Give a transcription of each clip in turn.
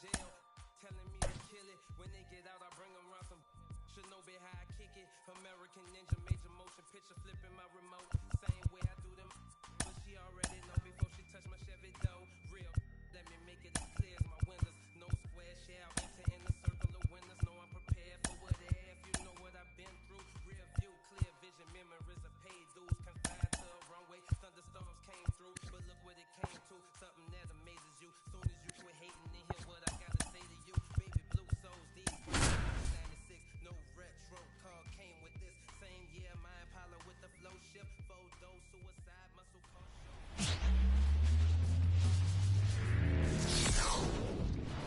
jail, telling me to kill it. When they get out, I bring them around some. Should know be how I kick it. American Ninja, major motion picture, flipping my remote. Same way I do them, but she already know before she touch my Chevy dough. Real, let me make it as clear as my windows. No square shall enter in the circle of winners. No, I'm prepared for what if you know what I've been through. Real view, clear vision, memories of paid dues. Confined to a runway, thunderstorms came through, but look what it came to. Something that amazes you. Soon as you quit hating and hear what I gotta say to you, baby blue souls, these 96, no retro car came with this. Same year, my Impala with the flow shift. Photo, suicide, muscle car show.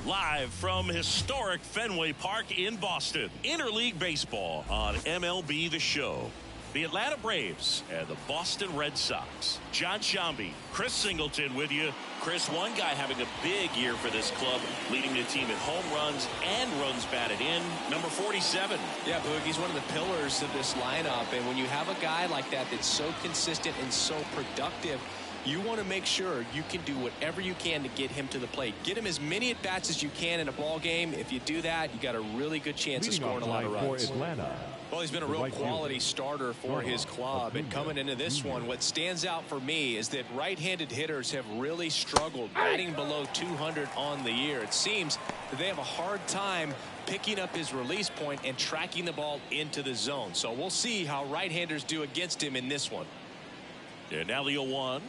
Live from historic Fenway Park in Boston, Interleague Baseball on MLB The Show. The Atlanta Braves and the Boston Red Sox. John Shambi, Chris Singleton with you. Chris, one guy having a big year for this club, leading the team in home runs and runs batted in, number 47. Yeah, Boog, he's one of the pillars of this lineup, and when you have a guy like that that's so consistent and so productive, you want to make sure you can do whatever you can to get him to the plate. Get him as many at-bats as you can in a ball game. If you do that, you got a really good chance of scoring a lot of runs. Well, he's been a real quality starter for his club, and coming into this one, what stands out for me is that right-handed hitters have really struggled, batting below 200 on the year. It seems that they have a hard time picking up his release point and tracking the ball into the zone. So we'll see how right-handers do against him in this one. And now the 0-1.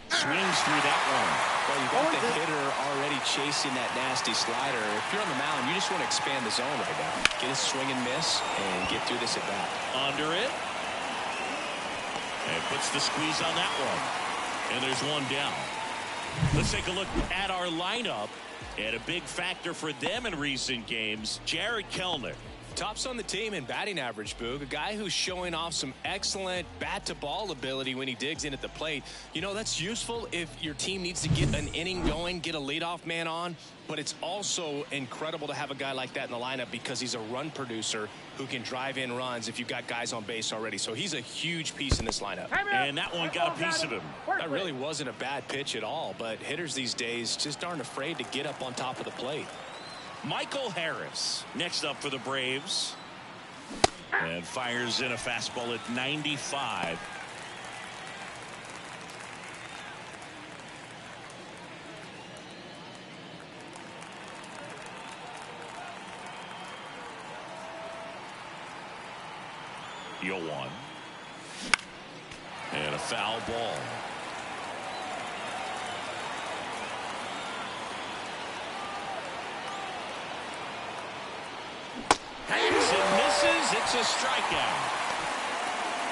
Swings through that one. Well, you got the hitter already chasing that nasty slider. If you're on the mound, you just want to expand the zone right now. Get a swing and miss and get through this at bat. Under it. And puts the squeeze on that one. And there's one down. Let's take a look at our lineup. And a big factor for them in recent games, Jared Kellner. Tops on the team in batting average, Boog. A guy who's showing off some excellent bat-to-ball ability when he digs in at the plate. You know, that's useful if your team needs to get an inning going, get a leadoff man on. But it's also incredible to have a guy like that in the lineup because he's a run producer who can drive in runs if you've got guys on base already. So he's a huge piece in this lineup. And that one got a piece of him. That really wasn't a bad pitch at all, but hitters these days just aren't afraid to get up on top of the plate. Michael Harris next up for the Braves, and fires in a fastball at 95. The 0-1 and a foul ball. It's a strikeout.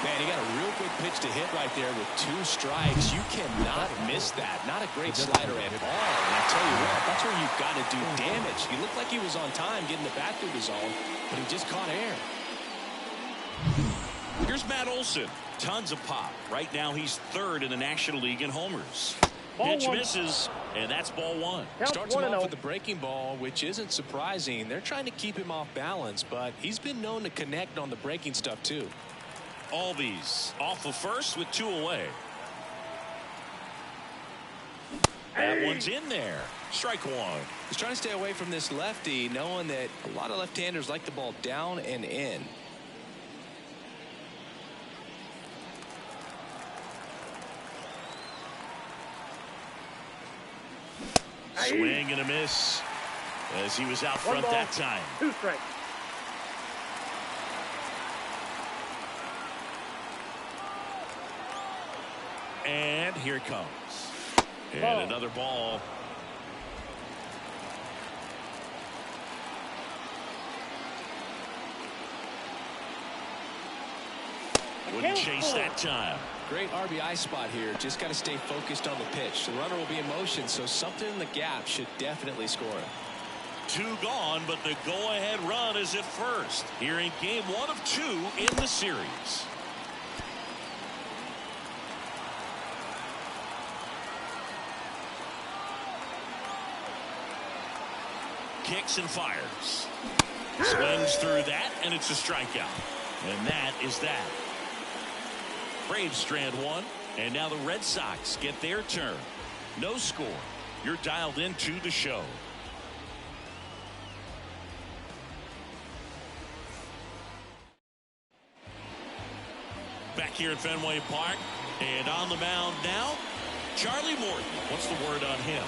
Man, he got a real good pitch to hit right there with 2 strikes. You cannot miss that. Not a great slider at all. And I tell you what, that's where you've got to do damage. He looked like he was on time getting the bat through the zone, but he just caught air. Here's Matt Olson. Tons of pop. Right now he's 3rd in the National League in homers. Pitch misses, and that's ball 1. Starts him off with the breaking ball, which isn't surprising. They're trying to keep him off balance, but he's been known to connect on the breaking stuff, too. Albies off of first with 2 away. That one's in there. Strike 1. He's trying to stay away from this lefty, knowing that a lot of left-handers like the ball down and in. Swing and a miss as he was out front that time. 2 strikes. And here it comes. And another ball. Wouldn't chase that time. Great RBI spot here. Just got to stay focused on the pitch. The runner will be in motion, so something in the gap should definitely score. 2 gone, but the go-ahead run is at first. Here in game 1 of 2 in the series. Kicks and fires. Swings through that, and it's a strikeout. And that is that. Braves strand 1, and now the Red Sox get their turn. No score. You're dialed into the show. Back here at Fenway Park, and on the mound now, Charlie Morton. What's the word on him?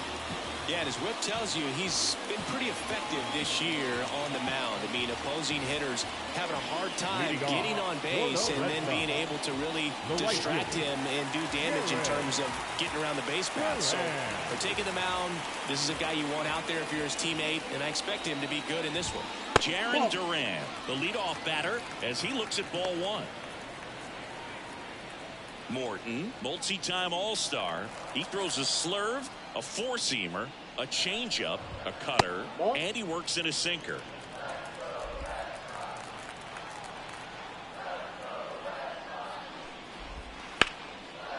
Yeah, and his whip tells you he's been pretty effective this year on the mound. I mean, opposing hitters having a hard time getting on base and then being able to really distract him and do damage in terms of getting around the base path. So they're taking the mound. This is a guy you want out there if you're his teammate, and I expect him to be good in this one. Jarren Duran, the leadoff batter, as he looks at ball one. Morton, multi-time All-Star. He throws a slurve, a four-seamer, a changeup, a cutter, and he works in a sinker.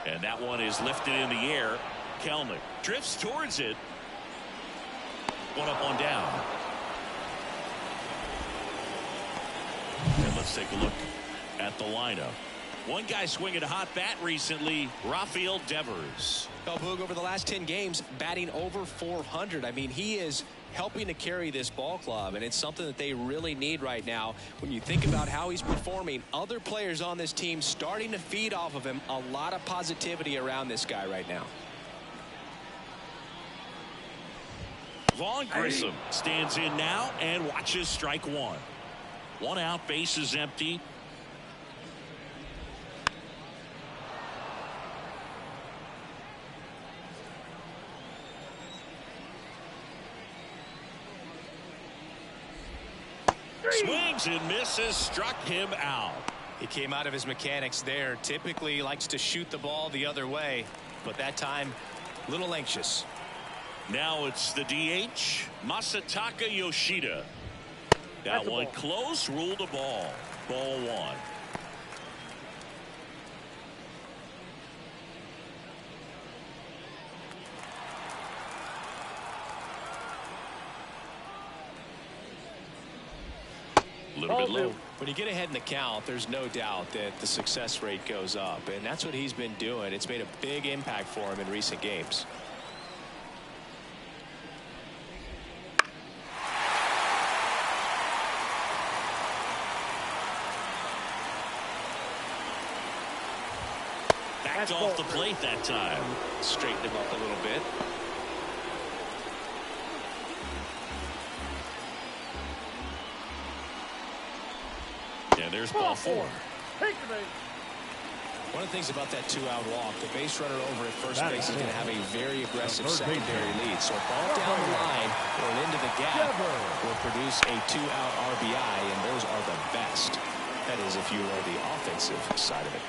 And that one is lifted in the air. Kelnick drifts towards it. One up, one down. And let's take a look at the lineup. One guy swinging a hot bat recently, Rafael Devers. Boog, over the last 10 games, batting over 400. I mean, he is helping to carry this ball club, and it's something that they really need right now. When you think about how he's performing, other players on this team starting to feed off of him. A lot of positivity around this guy right now. Vaughn Grissom stands in now and watches strike one. One out, base is empty. Swings and misses, struck him out. He came out of his mechanics there. Typically likes to shoot the ball the other way, but that time a little anxious. Now it's the DH, Masataka Yoshida. That one close, ruled a ball. Ball one. A little bit low. When you get ahead in the count, there's no doubt that the success rate goes up, and that's what he's been doing. It's made a big impact for him in recent games. Backed off the plate that time. Straightened him up a little bit. And there's ball four. One of the things about that two-out walk, the base runner over at first base is going to have a very aggressive secondary lead. So a ball down the line or into the gap will produce a two-out RBI, and those are the best. That is if you are the offensive side of it.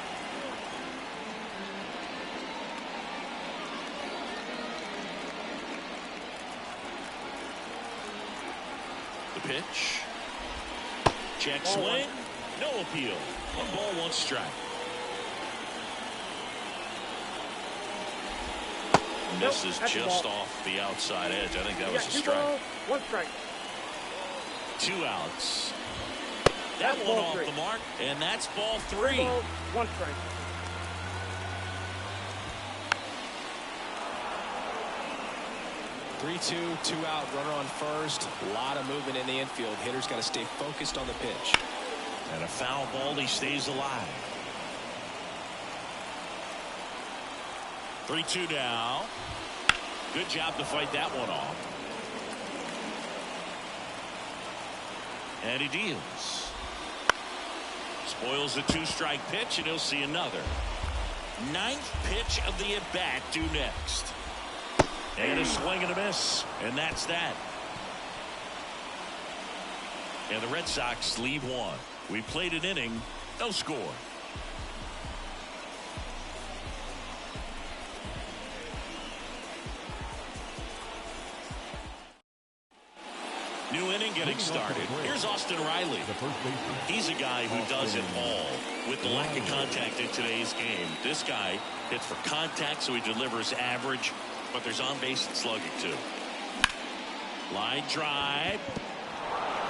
The pitch. Check swing. No appeal. One ball, one strike. Misses just off the outside edge. I think that was a strike. One strike. Two outs. That one off the mark, and that's ball three. One strike. Three-two, two out, runner on first. A lot of movement in the infield. Hitter's got to stay focused on the pitch. And a foul ball, he stays alive. 3-2 now. Good job to fight that one off. And he deals. Spoils the two-strike pitch, and he'll see another. Ninth pitch of the at-bat due next. And a swing and a miss. And that's that. And the Red Sox lead one. We played an inning, no score. New inning getting started. Here's Austin Riley. He's a guy who does it all. With the lack of contact in today's game, this guy hits for contact, so he delivers average, but there's on-base and slugging too. Line drive.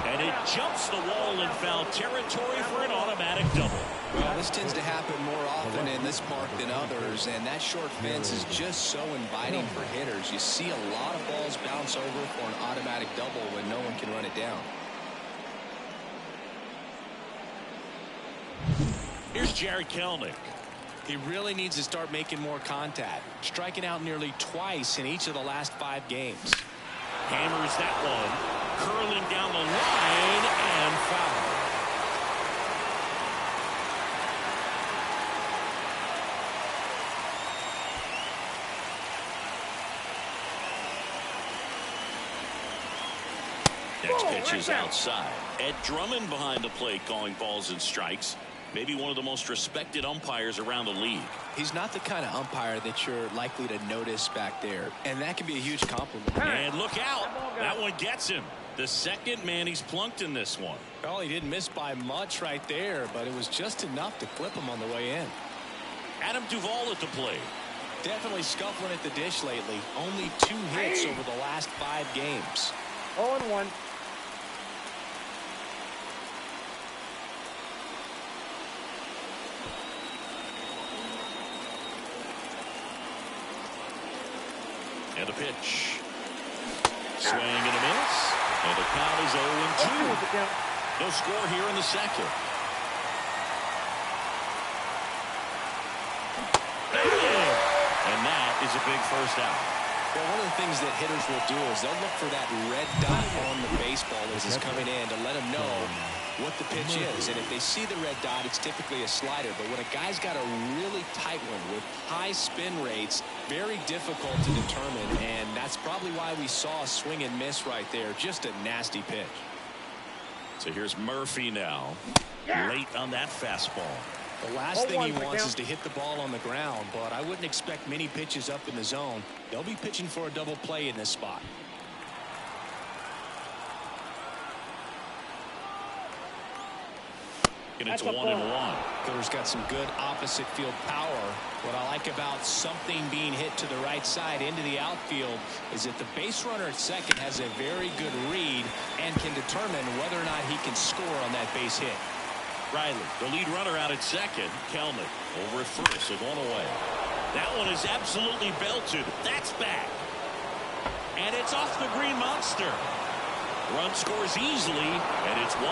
And it jumps the wall in foul territory for an automatic double. Well, this tends to happen more often in this park than others, and that short fence is just so inviting for hitters. You see a lot of balls bounce over for an automatic double when no one can run it down. Here's Jared Kelenic. He really needs to start making more contact, striking out nearly twice in each of the last 5 games. Hammers that one, curling down the line, and foul. Next pitch is outside. Ed Drummond behind the plate calling balls and strikes. Maybe one of the most respected umpires around the league. He's not the kind of umpire that you're likely to notice back there, and that can be a huge compliment. And look out. That one gets him. The second man he's plunked in this one. Well, he didn't miss by much right there, but it was just enough to clip him on the way in. Adam Duvall at the plate. Definitely scuffling at the dish lately. Only 2 hits over the last 5 games. 0-1. And a pitch. Swing and a miss. And the count is 0-2. No score here in the second. And that is a big first out. Well, one of the things that hitters will do is they'll look for that red dot on the baseball as it's coming in to let them know what the pitch is. And if they see the red dot, it's typically a slider. But when a guy's got a really tight one with high spin rates, very difficult to determine. And that's probably why we saw a swing and miss right there. Just a nasty pitch. So here's Murphy now. Late on that fastball. The last thing he wants is to hit the ball on the ground, but I wouldn't expect many pitches up in the zone. They'll be pitching for a double play in this spot. And it's 1-1. Killer's got some good opposite field power. What I like about something being hit to the right side into the outfield is that the base runner at second has a very good read and can determine whether or not he can score on that base hit. Riley, the lead runner out at second. Kelenic over at first with 1 away. That one is absolutely belted. That's back. And it's off the Green Monster. Run scores easily, and it's 1-0.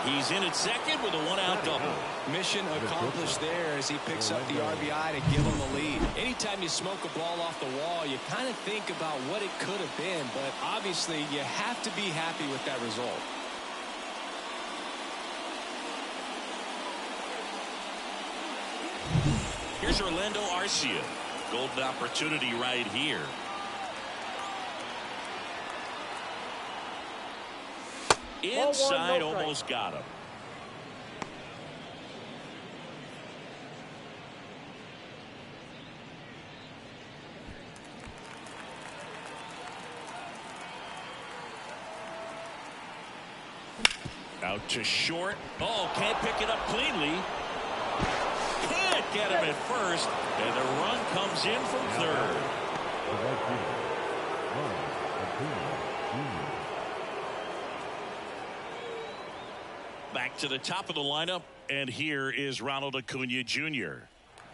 He's in at second with a 1-out double. Mission accomplished there as he picks up the RBI to give him the lead. Anytime you smoke a ball off the wall, you kind of think about what it could have been, but obviously you have to be happy with that result. Here's Orlando Arcia. Golden opportunity right here. Inside, almost got him. Out to short. Oh, can't pick it up cleanly. Can't get him at first, and the run comes in from third. Back to the top of the lineup, and here is Ronald Acuna Jr.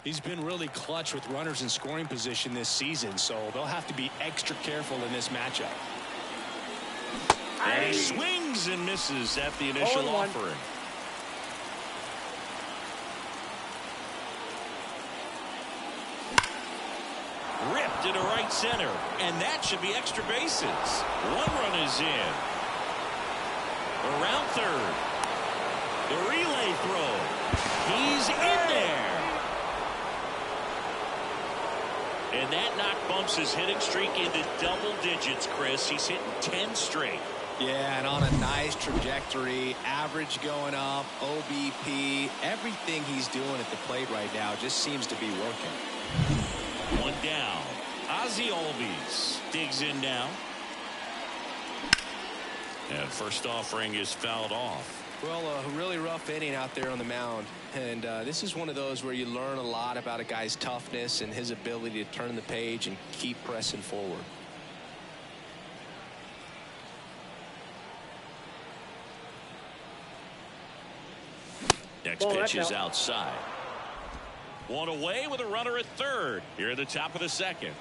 He's been really clutch with runners in scoring position this season, so they'll have to be extra careful in this matchup. And he swings and misses at the initial offering. Ripped into right center, and that should be extra bases. 1 run is in. Around third. The relay throw. He's in there. And that knock bumps his hitting streak into double digits, Chris. He's hitting 10 straight. Yeah, and on a nice trajectory, average going up, OBP, everything he's doing at the plate right now just seems to be working. 1 down. Ozzie Albies digs in now. And first offering is fouled off. Well, a really rough inning out there on the mound. And this is one of those where you learn a lot about a guy's toughness and his ability to turn the page and keep pressing forward. Next pitch is outside. One away with a runner at third here at the top of the second.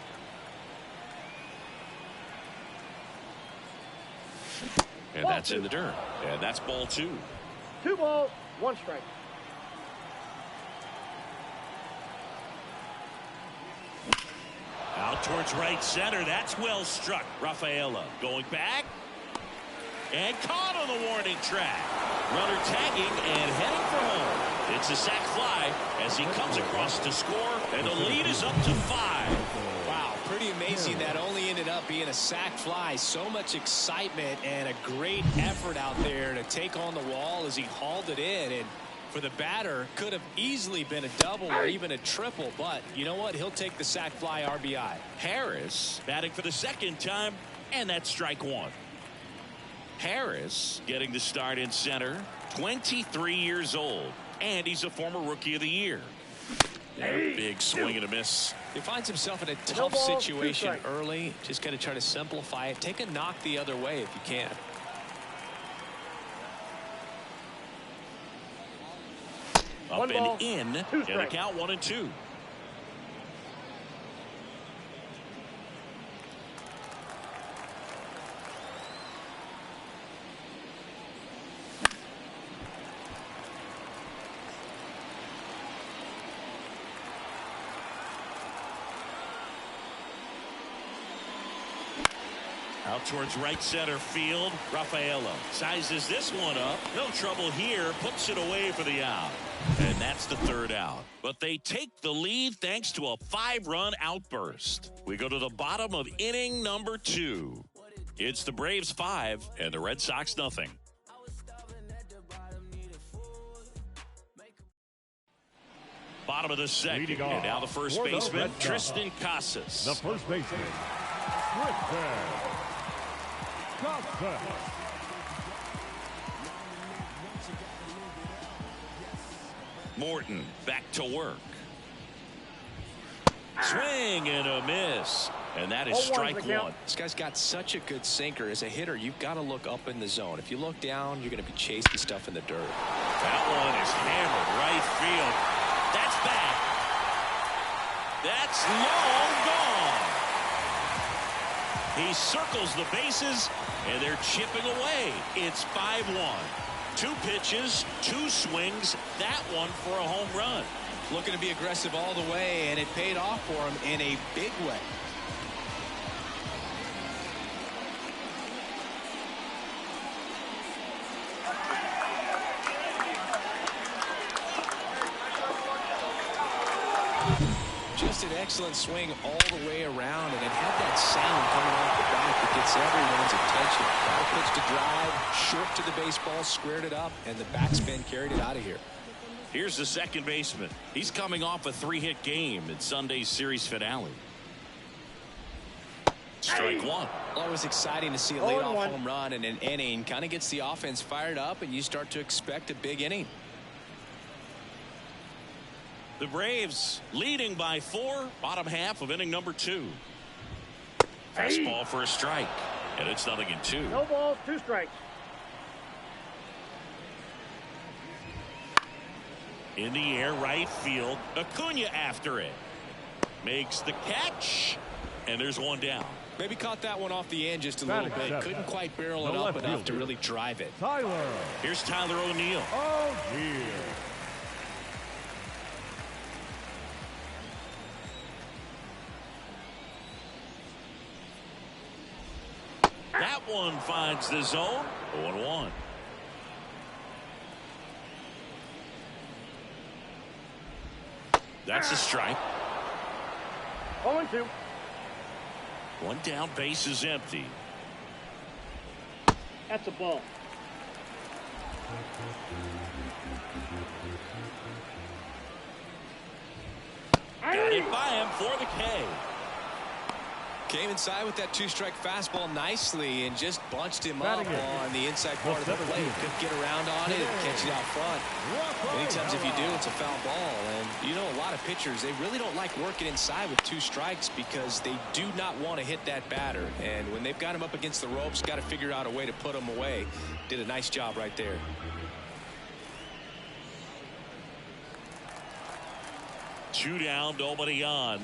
And that's in the dirt. And that's ball 2. 2 balls, 1 strike. Out towards right center. That's well struck. Rafaela going back. And caught on the warning track. Runner tagging and heading for home. It's a sac fly as he comes across to score. And the lead is up to 5. Wow, pretty amazing that only ended up being a sac fly. So much excitement and a great effort out there to take on the wall as he hauled it in. And for the batter, could have easily been a double or even a triple. But you know what? He'll take the sac fly RBI. Harris batting for the second time. And that's strike 1. Harris getting the start in center. 23 years old. And he's a former Rookie of the Year. Big swing and a miss. He finds himself in a tough situation early. Just got to try to simplify it. Take a knock the other way if you can. Up and in. And the count 1-2. Out towards right center field. Rafaela sizes this one up. No trouble here. Puts it away for the out. And that's the third out. But they take the lead thanks to a 5-run outburst. We go to the bottom of inning number 2. It's the Braves 5 and the Red Sox nothing. Bottom of the second. And now the first baseman, Tristan Casas. The first baseman, Tristan Casas. Morton back to work. Swing and a miss. And that is strike 1. This guy's got such a good sinker. As a hitter, you've got to look up in the zone. If you look down, you're going to be chasing stuff in the dirt. That one is hammered right field. That's back. That's long gone. He circles the bases, and they're chipping away. It's 5-1. 2 pitches, 2 swings. That one for a home run. Looking to be aggressive all the way, and it paid off for him in a big way. Just an excellent swing all the way around, and it had that sound coming off the bat that gets everyone's attention. Got a pitch to drive, short to the baseball, squared it up, and the backspin carried it out of here. Here's the second baseman. He's coming off a 3-hit game in Sunday's series finale. Strike 1. Always exciting to see a leadoff home run in an inning. Kind of gets the offense fired up, and you start to expect a big inning. The Braves leading by 4, bottom half of inning number 2. Fastball for a strike, and it's 0-2. No balls, 2 strikes. In the air, right field. Acuna after it. Makes the catch, and there's one down. Maybe caught that one off the end just a little bit. Couldn't quite barrel it up enough to really drive it. Tyler. Here's Tyler O'Neill. Oh, dear. That one finds the zone. 0-1. That's a strike. 0-2. 1 down, base is empty. That's a ball. Got it by him for the K. Came inside with that 2-strike fastball nicely and just bunched him up on the inside part of the plate. Couldn't get around on it and catch it out front. Many times if you do, it's a foul ball. And you know, a lot of pitchers, they really don't like working inside with 2 strikes because they do not want to hit that batter. And when they've got him up against the ropes, got to figure out a way to put him away. Did a nice job right there. Two down, nobody on.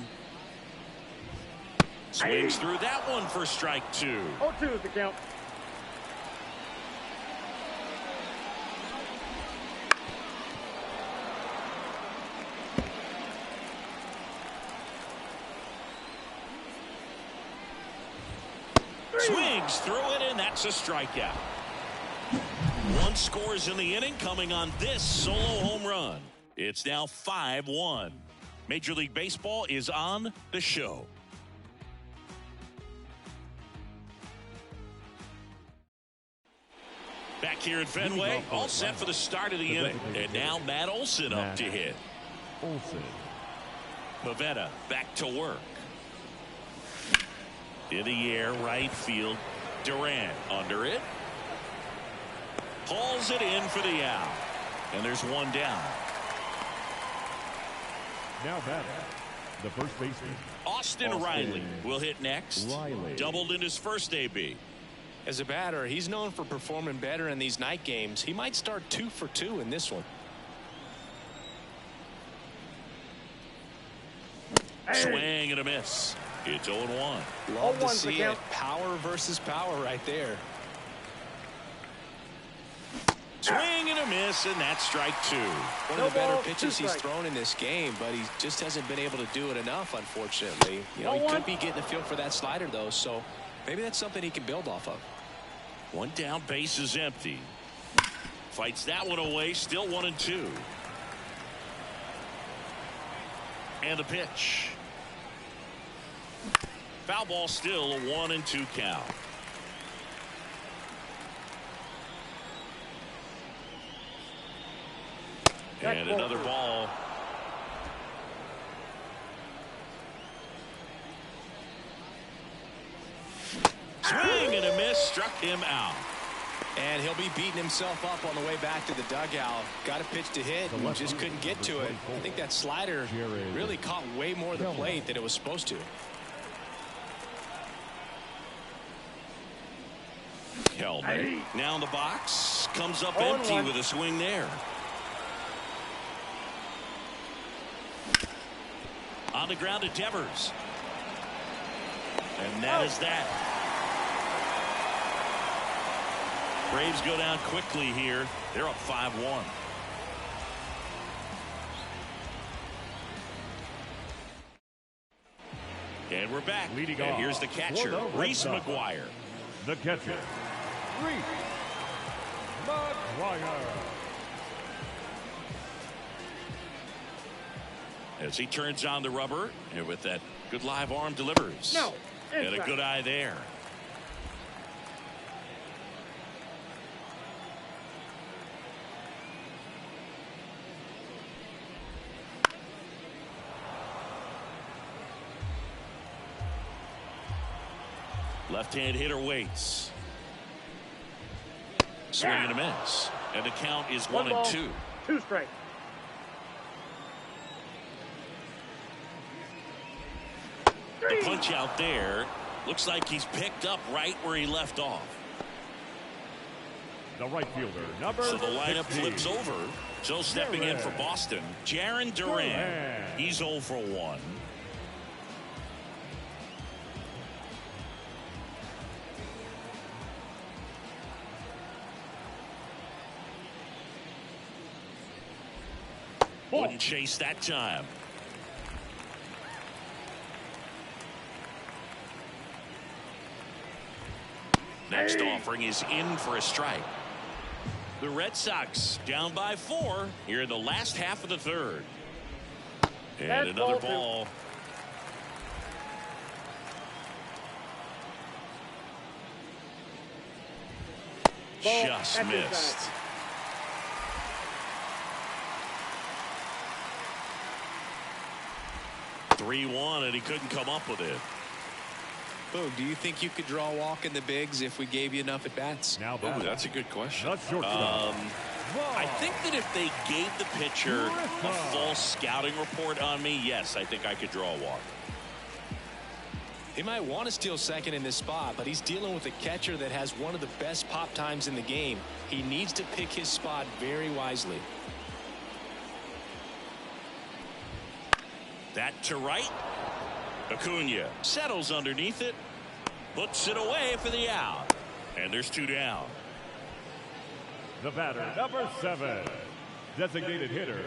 Swings through that one for strike two. 0-2 is the count. Swings through it, and that's a strikeout. One scores in the inning, coming on this solo home run. It's now 5-1. Major League Baseball is on the show. Back here at Fenway, all set for the start of the inning. And now Matt Olson up to hit. Pavetta back to work. In the air, right field. Durant under it. Hauls it in for the out. And there's one down. Now batting, the first baseman, Austin Riley will hit next. Doubled in his first AB. As a batter, he's known for performing better in these night games. He might start 2 for 2 in this one. Swing and a miss. It's 0-1. Love to see it. Power versus power right there. Swing and a miss, and that's strike two. One of the better pitches he's thrown in this game, but he just hasn't been able to do it enough, unfortunately. You know, he could be getting a feel for that slider, though, so maybe that's something he can build off of. One down, base is empty. Fights that one away, still 1-2. And the pitch. Foul ball, still a 1-2 count. And another ball. Swing and a miss, struck him out. And he'll be beating himself up on the way back to the dugout. Got a pitch to hit, and just couldn't get to it. I think that slider really caught way more of the plate than it was supposed to. Hellman now in the box, comes up empty with a swing there. On the ground to Devers. And that is that. Braves go down quickly here. They're up 5-1. And we're back. Leading and off here's the catcher, Reese McGuire. The catcher, Reese McGuire. As he turns on the rubber, and with that good live arm delivers. And a good eye there. Left-hand hitter waits. Swing and a miss. And the count is 1-2. 2 strikes. The punch out there. Looks like he's picked up right where he left off. The right fielder, number So the lineup 16. flips over. So stepping in for Boston, Jarren Duran. He's 0 for 1. Wouldn't chase that time. Next offering is in for a strike. The Red Sox down by 4 here in the last half of the third. And another ball. Just missed. .3-1, and he couldn't come up with it. Boog, do you think you could draw a walk in the bigs if we gave you enough at bats? Now Ooh, that's a good question. I I think that if they gave the pitcher a full scouting report on me, yes, I think I could draw a walk. He might want to steal second in this spot, but he's dealing with a catcher that has one of the best pop times in the game. He needs to pick his spot very wisely. That to right. Acuna settles underneath it. Puts it away for the out. And there's 2 down. The batter, number 7. Designated hitter,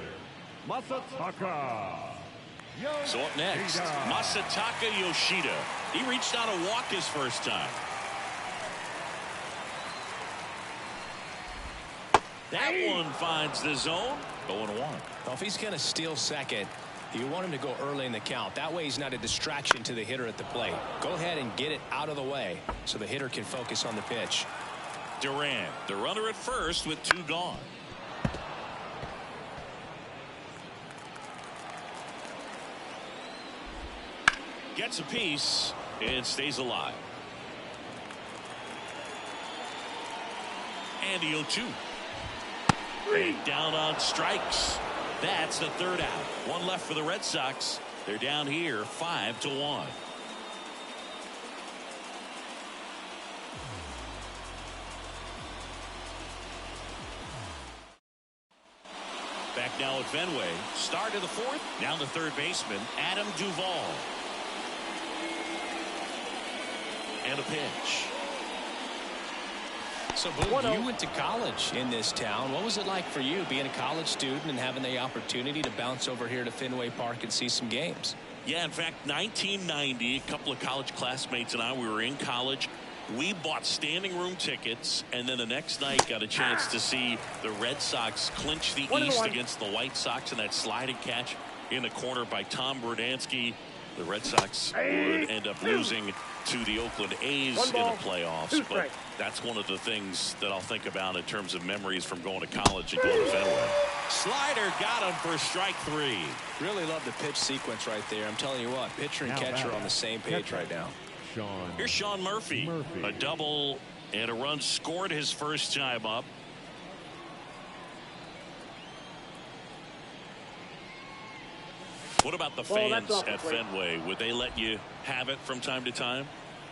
Masataka. So up next, Masataka Yoshida. He reached out a walk his first time. That one finds the zone. 0-1. Well, if he's going to steal second, you want him to go early in the count. That way he's not a distraction to the hitter at the plate. Go ahead and get it out of the way so the hitter can focus on the pitch. Duran, the runner at first with 2 gone. Gets a piece and stays alive. And the 0-2. And down on strikes. That's the 3rd out. 1 left for the Red Sox. They're down here 5-1. Back now at Fenway. Start of the 4th. Now the 3rd baseman, Adam Duvall. And a pitch. So, Boog, you went to college in this town. What was it like for you being a college student and having the opportunity to bounce over here to Fenway Park and see some games? Yeah, in fact, 1990, a couple of college classmates and I, we were in college. We bought standing room tickets, and then the next night got a chance to see the Red Sox clinch the East against the White Sox in that sliding catch in the corner by Tom Berdansky. The Red Sox would end up losing to the Oakland A's in the playoffs, but that's one of the things that I'll think about in terms of memories from going to college and going to Fenway. Slider got him for strike 3. Really love the pitch sequence right there. I'm telling you what, pitcher and catcher are on the same page right now. Here's Sean Murphy. A double and a run scored his first time up. What about the fans at Fenway? Would they let you have it from time to time?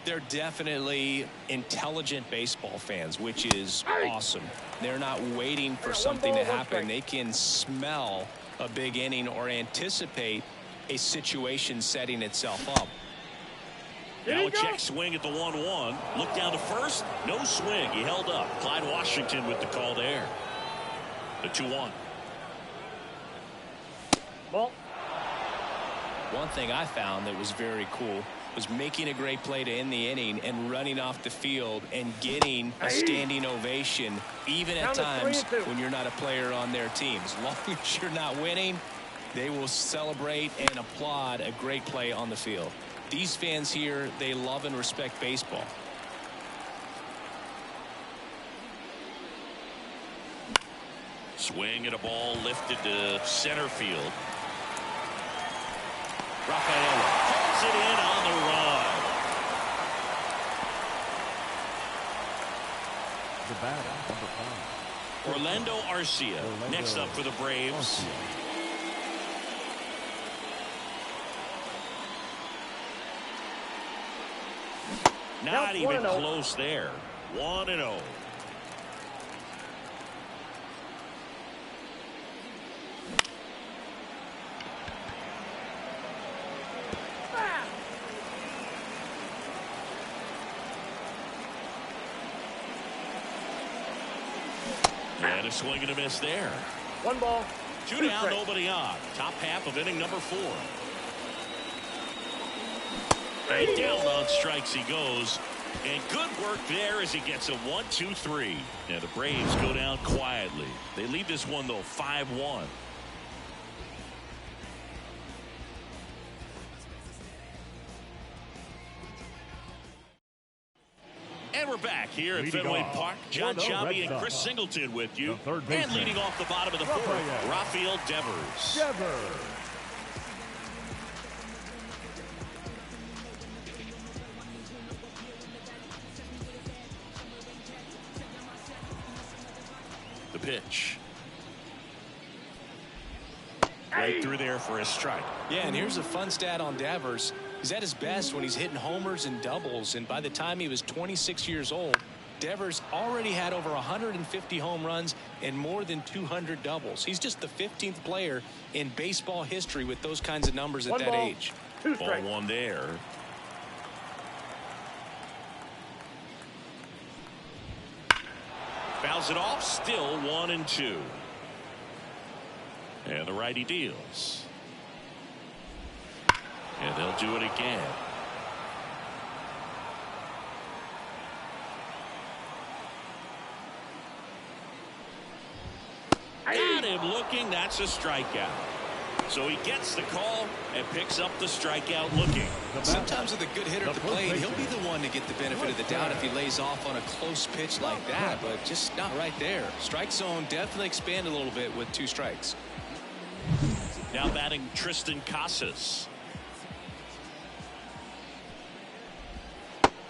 They're definitely intelligent baseball fans, which is awesome. They're not waiting for something to happen. They can smell a big inning or anticipate a situation setting itself up. Now a check swing at the 1-1. Look down to first. No swing. He held up. Clyde Washington with the call there. The 2-1. Ball. One thing I found that was very cool was making a great play to end the inning and running off the field and getting a standing ovation, even at times when you're not a player on their team. As long as you're not winning, they will celebrate and applaud a great play on the field. These fans here, they love and respect baseball. Swing and a ball lifted to center field. Rafaela pulls it in on the run. The batter, number 5. Orlando Arcia next up for the Braves. Not even close there. 1-0. And a swing and a miss there. 1 ball. 2 down, nobody on. Top half of inning number 4. And down on strikes he goes. And good work there as he gets a 1-2-3. And the Braves go down quietly. They lead this one, though, 5-1. And we're back here at Fenway Park. John Sciambi and Chris Singleton with you. And leading off the bottom of the 4th, Rafael Devers. The pitch. Right through there for a strike. Yeah, and here's a fun stat on Devers. He's at his best when he's hitting homers and doubles, and by the time he was 26 years old, Devers already had over 150 home runs and more than 200 doubles. He's just the 15th player in baseball history with those kinds of numbers at that age. Ball one there. Fouls it off, still 1-2. And the righty deals. And they'll do it again. Got him looking. That's a strikeout. So he gets the call and picks up the strikeout looking. Sometimes with a good hitter at the plate, he'll be the one to get the benefit of the doubt if he lays off on a close pitch like that, but just not right there. Strike zone definitely expanded a little bit with 2 strikes. Now batting Tristan Casas.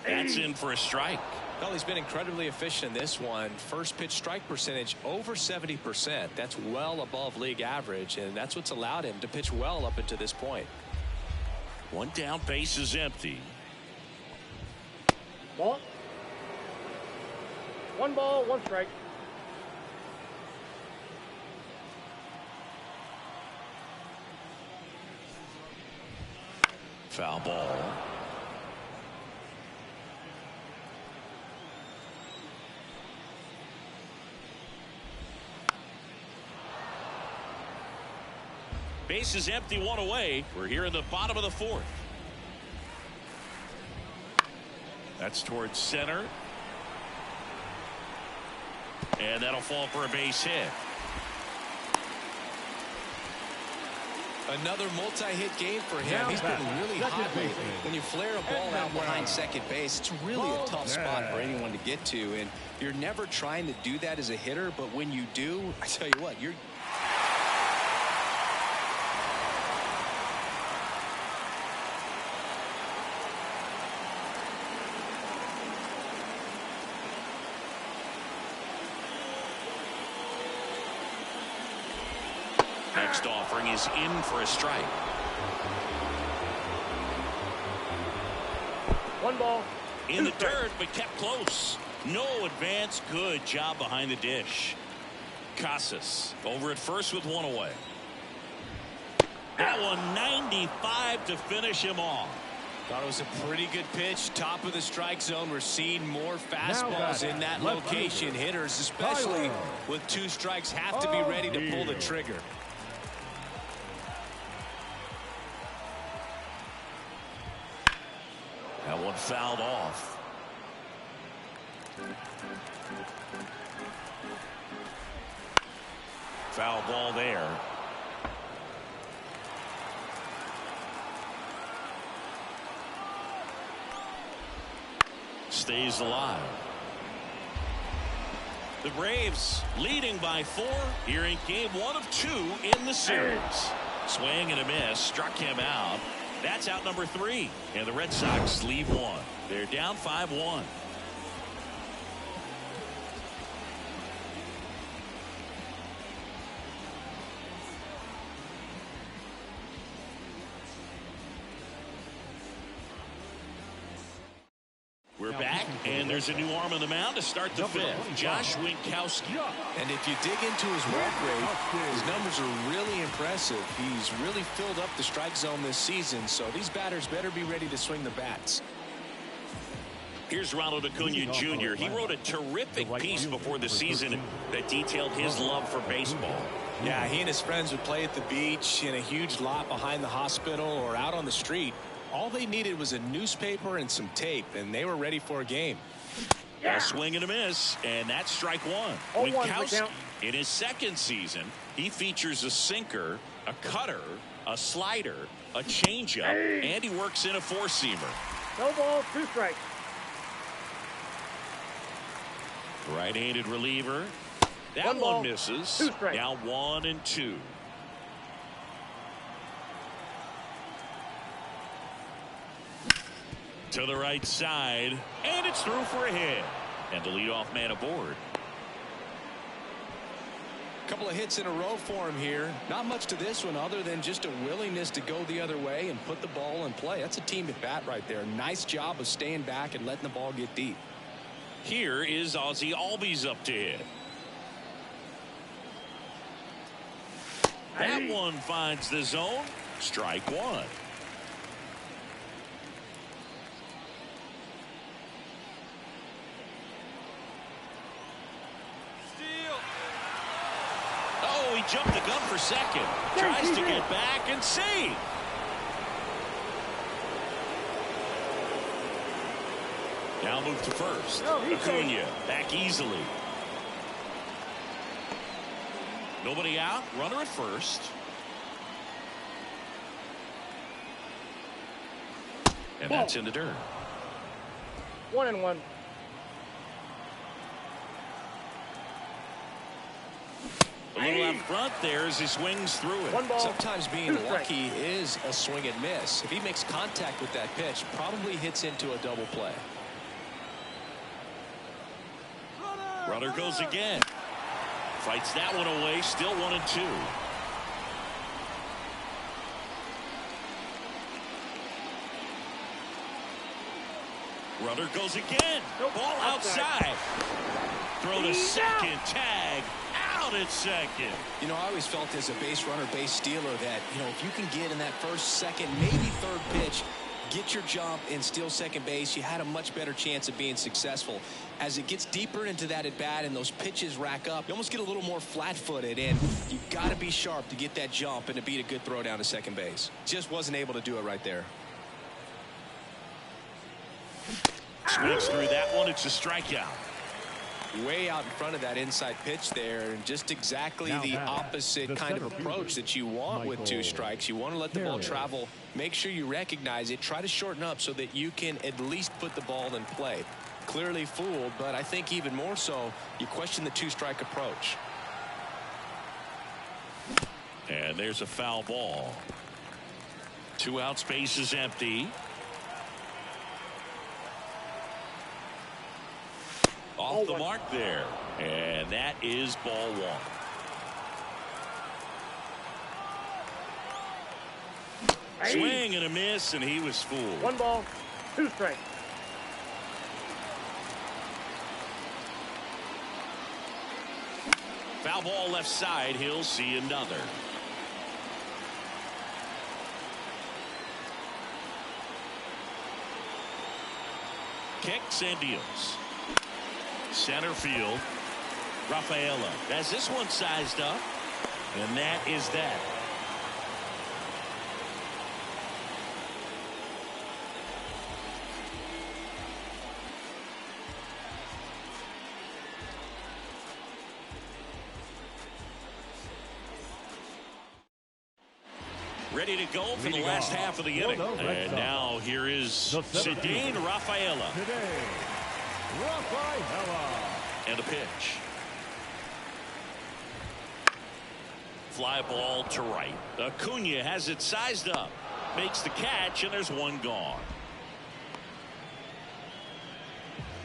That's in for a strike. Well, he's been incredibly efficient in this one. First pitch strike percentage over 70%. That's well above league average, and that's what's allowed him to pitch well up until this point. One down, base is empty. Ball. 1 ball, 1 strike. Foul ball. Base is empty, 1 away. We're here in the bottom of the 4th. That's towards center. And that'll fall for a base hit. Another multi-hit game for him. He's been really hot lately. When you flare a ball out behind second base, it's really a tough spot for anyone to get to. And you're never trying to do that as a hitter, but when you do, I tell you what, you're... Next offering is in for a strike. 1 ball. In the dirt, but kept close. No advance. Good job behind the dish. Casas over at first with 1 away. That one 95 to finish him off. Thought it was a pretty good pitch. Top of the strike zone. We're seeing more fastballs in that location. Hitters, especially with 2 strikes, have to be ready to pull the trigger. That one fouled off. Foul ball there. Stays alive. The Braves leading by 4 here in game 1 of 2 in the series. Swing and a miss, struck him out. That's out number 3, and the Red Sox leave 1. They're down 5-1. We're back, and there's a new arm on the mound to start the 5th. Josh Winkowski. And if you dig into his walk rate, his numbers are really impressive. He's really filled up the strike zone this season, so these batters better be ready to swing the bats. Here's Ronald Acuna Jr. He wrote a terrific piece before the season that detailed his love for baseball. Yeah, he and his friends would play at the beach, in a huge lot behind the hospital, or out on the street. All they needed was a newspaper and some tape, and they were ready for a game. A swing and a miss, and that's strike 1. Winkowski, in his 2nd season, he features a sinker, a cutter, a slider, a changeup, and he works in a 4-seamer. No ball, 2 strikes. Right-handed reliever. That 1 ball, one misses. 2 strikes. Now 1-2. To the right side, and it's through for a hit. And the leadoff man aboard. Couple of hits in a row for him here. Not much to this one other than just a willingness to go the other way and put the ball in play. That's a team at bat right there. Nice job of staying back and letting the ball get deep. Here is Ozzie Albies up to hit. That one finds the zone. Strike one. Oh, he jumped the gun for second. Tries to get back and see. Now move to first. Acuna back easily. Nobody out. Runner at first. And that's in the dirt. 1-1. A little out front there as he swings through it. One ball. Sometimes being lucky is a swing and miss. If he makes contact with that pitch, probably hits into a double play. Runner goes again. Fights that one away. Still 1-2. Runner goes again. Ball outside. Throw to second. Tag out at second. You know, I always felt as a base runner, base stealer that, you know, if you can get in that first, second, maybe third pitch, get your jump and steal second base, you had a much better chance of being successful. As it gets deeper into that at bat and those pitches rack up, you almost get a little more flat-footed, and you got to be sharp to get that jump and to beat a good throw down to second base. Just wasn't able to do it right there. Swings through that one. It's a strikeout. Way out in front of that inside pitch there, and just exactly the opposite kind of approach that you want with two strikes. You want to let the ball travel, make sure you recognize it, try to shorten up so that you can at least put the ball in play. Clearly fooled, but I think even more so, you question the two-strike approach. And there's a foul ball. 2 out, space is empty. Off the mark there. And that is ball one. Swing and a miss, and he was fooled. 1 ball, 2 strikes. Foul ball left side. He'll see another. Kicks and deals. Center field. Rafaela has this one sized up, and that is that. Ready to go for the last half of the inning. And now here is Cedane Rafaela. And a pitch. Fly ball to right. Acuna has it sized up. Makes the catch, and there's one gone.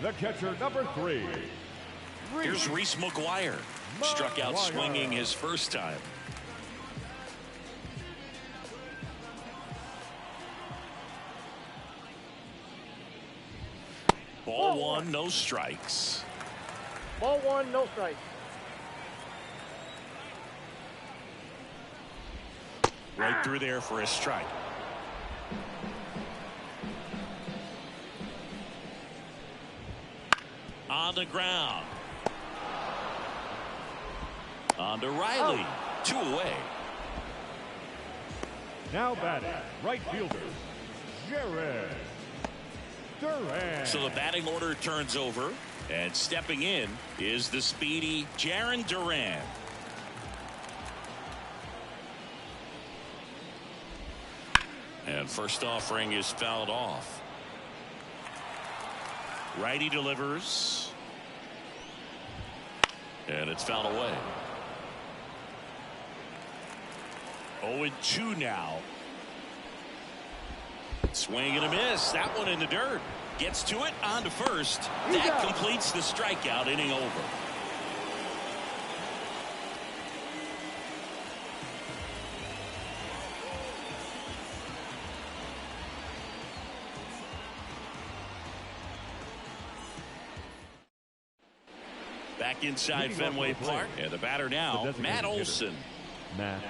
The catcher, number 3. Here's Reese McGuire. Struck out swinging his first time. Ball 1, no strikes. Ball 1, no strikes. Right through there for a strike. On the ground. On to Riley. 2 away. Now batting, right fielder, Jared Duran. So the batting order turns over, and stepping in is the speedy Jarren Duran. And first offering is fouled off. Righty delivers. And it's fouled away. 0-2 now. Swing and a miss. That one in the dirt. Gets to it, on to first. That completes the strikeout, inning over. Back inside Fenway Park, and the batter now, Matt Olson. Matt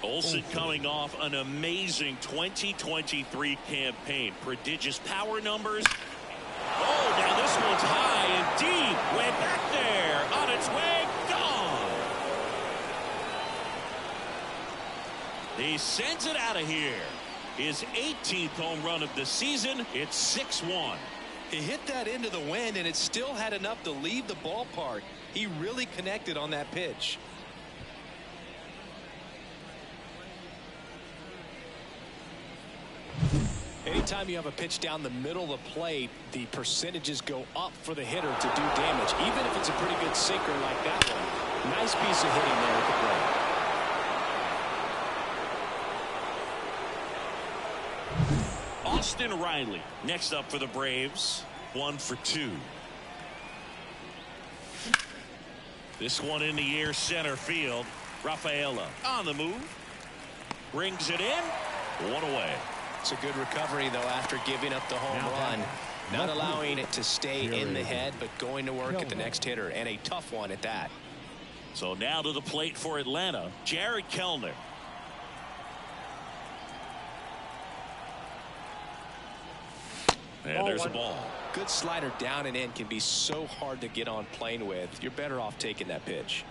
Olson coming off an amazing 2023 campaign. Prodigious power numbers. Oh, now this one's high and deep. Way back there. On its way. Gone. He sends it out of here. His 18th home run of the season. It's 6-1. He hit that into the wind, and it still had enough to leave the ballpark. He really connected on that pitch. Anytime you have a pitch down the middle of the plate, the percentages go up for the hitter to do damage, even if it's a pretty good sinker like that one. Nice piece of hitting there at the plate. Austin Riley next up for the Braves. 1 for 2. This one in the air center field. Rafaela on the move. Brings it in. 1 away. It's a good recovery, though, after giving up the home run. Not allowing it to stay in the head, but going to work at the next hitter, and a tough one at that. So now to the plate for Atlanta, Jared Kellner. And there's a ball. Good slider down and in can be so hard to get on plane with. You're better off taking that pitch.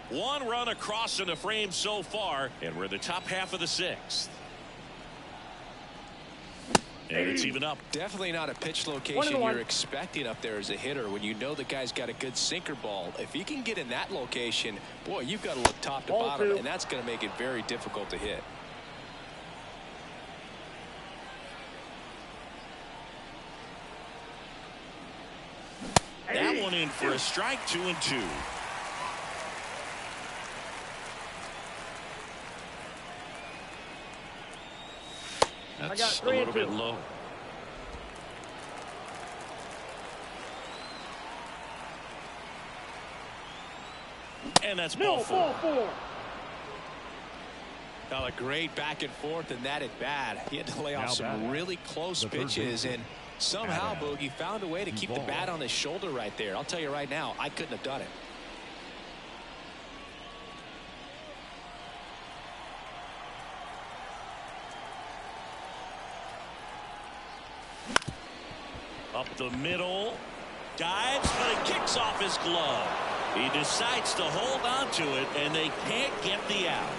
1 run across in the frame so far, and we're in the top half of the 6th. And it's even up. Definitely not a pitch location you're expecting up there as a hitter when you know the guy's got a good sinker ball. If he can get in that location, boy, you've got to look top to bottom, and that's going to make it very difficult to hit. That one in for a strike. 2-2. That's a little bit low. And that's ball 4. Now a great back and forth, and that at bat. He had to lay off some really close pitches, and somehow Boogie found a way to keep the bat on his shoulder right there. I'll tell you right now, I couldn't have done it. Up the middle. Dives, but it kicks off his glove. He decides to hold on to it, and they can't get the out.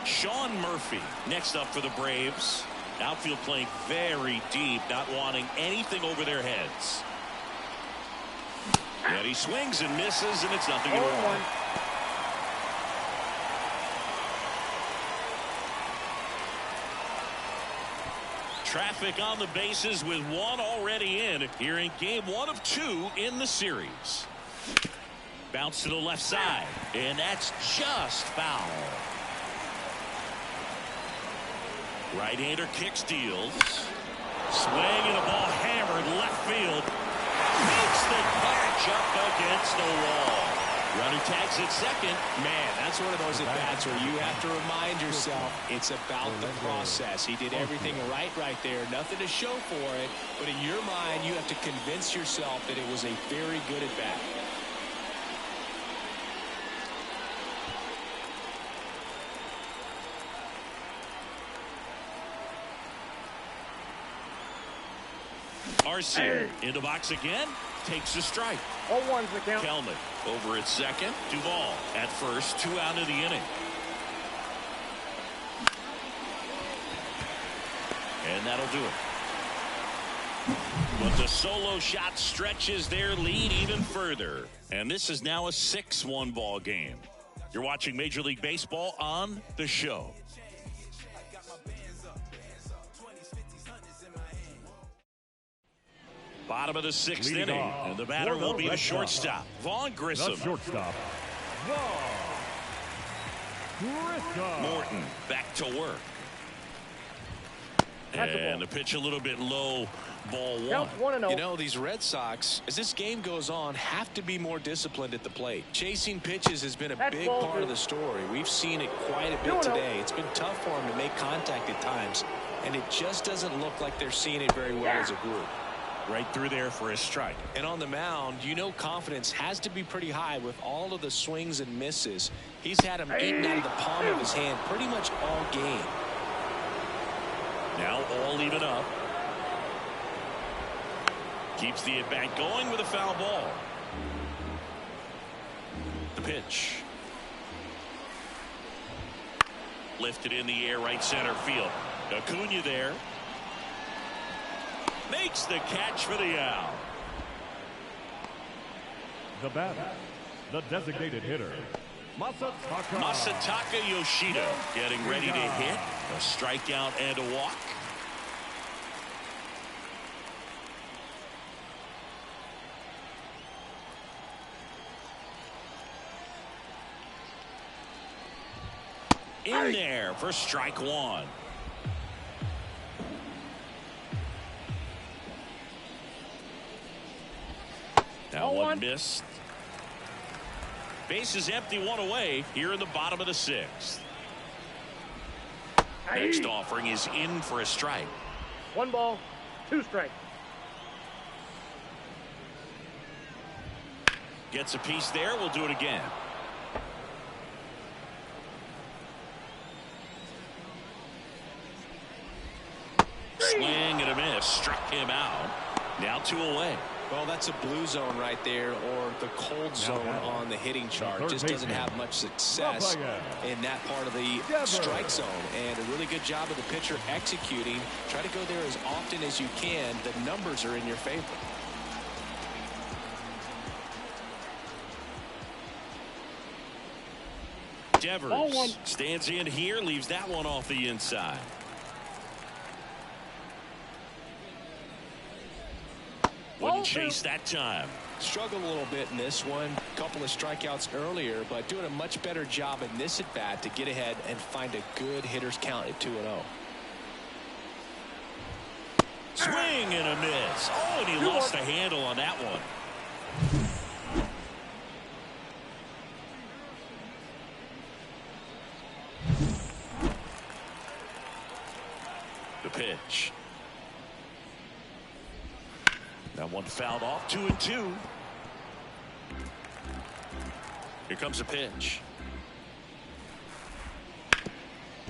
Sean Murphy next up for the Braves. Outfield playing very deep, not wanting anything over their heads. And he swings and misses, and it's nothing at all. Traffic on the bases with 1 already in here in game 1 of 2 in the series. Bounce to the left side, and that's just foul. Right-hander kick steals. Swing and a ball hammered left field. Makes the catch up against the wall. Runner tags at second. Man, that's one of those at-bats where you have to remind yourself it's about the process. He did everything right there. Nothing to show for it. But in your mind, you have to convince yourself that it was a very good at-bat. Arcia in the box again. Takes a strike. 0-1's the count. Kelman over at second. Duvall at first. 2 out of the inning. And that'll do it. But the solo shot stretches their lead even further. And this is now a 6-1 ball game. You're watching Major League Baseball on The Show. Bottom of the 6th inning, and the batter will be the shortstop, Vaughn Grissom. Morton back to work. And the pitch a little bit low, ball 1. You know, these Red Sox, as this game goes on, have to be more disciplined at the plate. Chasing pitches has been a big part of the story. We've seen it quite a bit today. It's been tough for them to make contact at times. and it just doesn't look like they're seeing it very well as a group. Right through there for a strike. And on the mound, you know confidence has to be pretty high with all of the swings and misses. He's had them eaten out of the palm of his hand pretty much all game. Now all even up. Keeps the at-bat going with a foul ball. The pitch. Lifted in the air, right center field. Acuna there. Makes the catch for the out. The batter, the designated hitter, Masataka Yoshida getting ready to hit. A strikeout and a walk. In there for strike one. Now one missed. Base is empty, one away here in the bottom of the sixth. Next offering is in for a strike. 1 ball, 2 strikes. Gets a piece there. We'll do it again. Swing and a miss. Struck him out. Now 2 away. Well, that's a blue zone right there, or the cold zone on the hitting chart. Just doesn't have much success in that part of the strike zone. And a really good job of the pitcher executing. Try to go there as often as you can. The numbers are in your favor. Devers stands in here, leaves that one off the inside. Wouldn't chase that time. Struggled a little bit in this one. Couple of strikeouts earlier, but doing a much better job in this at bat to get ahead and find a good hitter's count at 2-0. Swing and a miss. Oh, and he lost the handle on that one. The pitch. That one fouled off. 2-2. Here comes a pitch.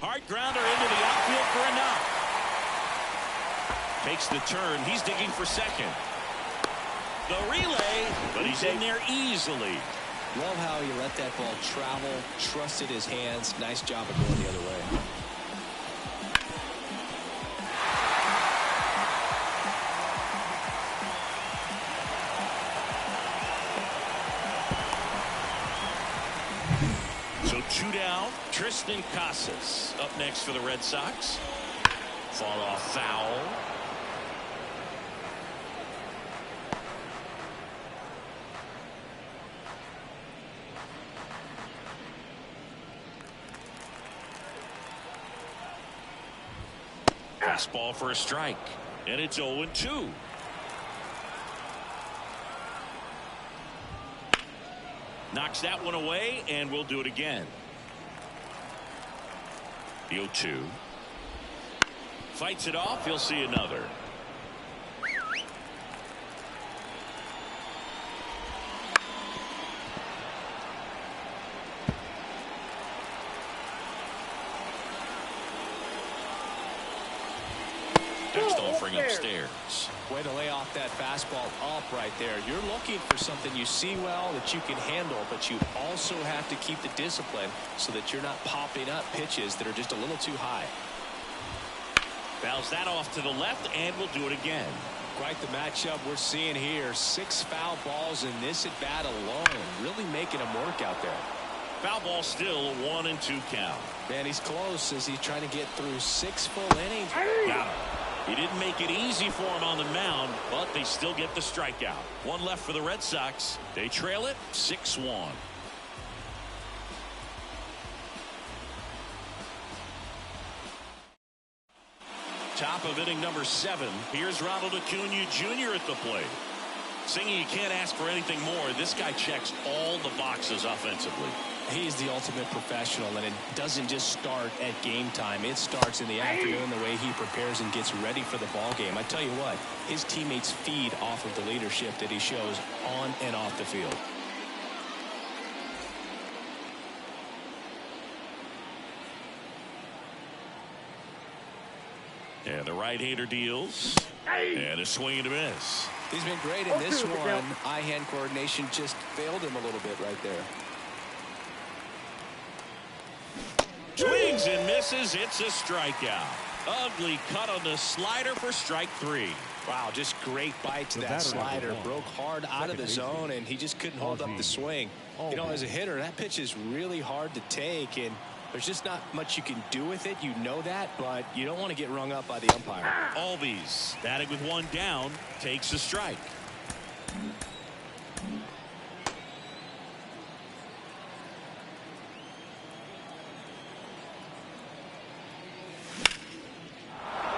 Hard grounder into the outfield for a knock. Takes the turn. He's digging for second. The relay, but he's in there easily. Love how he let that ball travel, trusted his hands. Nice job of going the other way. So 2 down. Tristan Casas up next for the Red Sox. Fall off foul. Fastball for a strike. And it's 0-2. Knocks that one away, and we'll do it again. The 0-2. Fights it off. He'll see another. Next offering upstairs. Way to lay off that fastball up right there. You're looking for something you see well that you can handle, but you also have to keep the discipline so that you're not popping up pitches that are just a little too high. Fouls that off to the left, and we'll do it again. Quite the matchup we're seeing here. 6 foul balls in this at bat alone. Really making them work out there. Foul ball still a 1-2 count. Man, he's close as he's trying to get through 6 full innings. Got him. He didn't make it easy for him on the mound, but they still get the strikeout. 1 left for the Red Sox. They trail it 6-1. Top of inning number 7. Here's Ronald Acuna Jr. at the plate. Singing, you can't ask for anything more. This guy checks all the boxes offensively. He's the ultimate professional, and it doesn't just start at game time. It starts in the afternoon, the way he prepares and gets ready for the ball game. I tell you what, his teammates feed off of the leadership that he shows on and off the field. And the right-hander deals. And a swing and a miss. He's been great in this one. Eye-hand coordination just failed him a little bit right there. Swings and misses. It's a strikeout. Ugly cut on the slider for strike 3. Wow, just great bite to that slider. Broke hard out of the zone, and he just couldn't hold up the swing. You know, as a hitter, that pitch is really hard to take, and there's just not much you can do with it. You know that, but you don't want to get rung up by the umpire. Albies, batting with one down, takes a strike.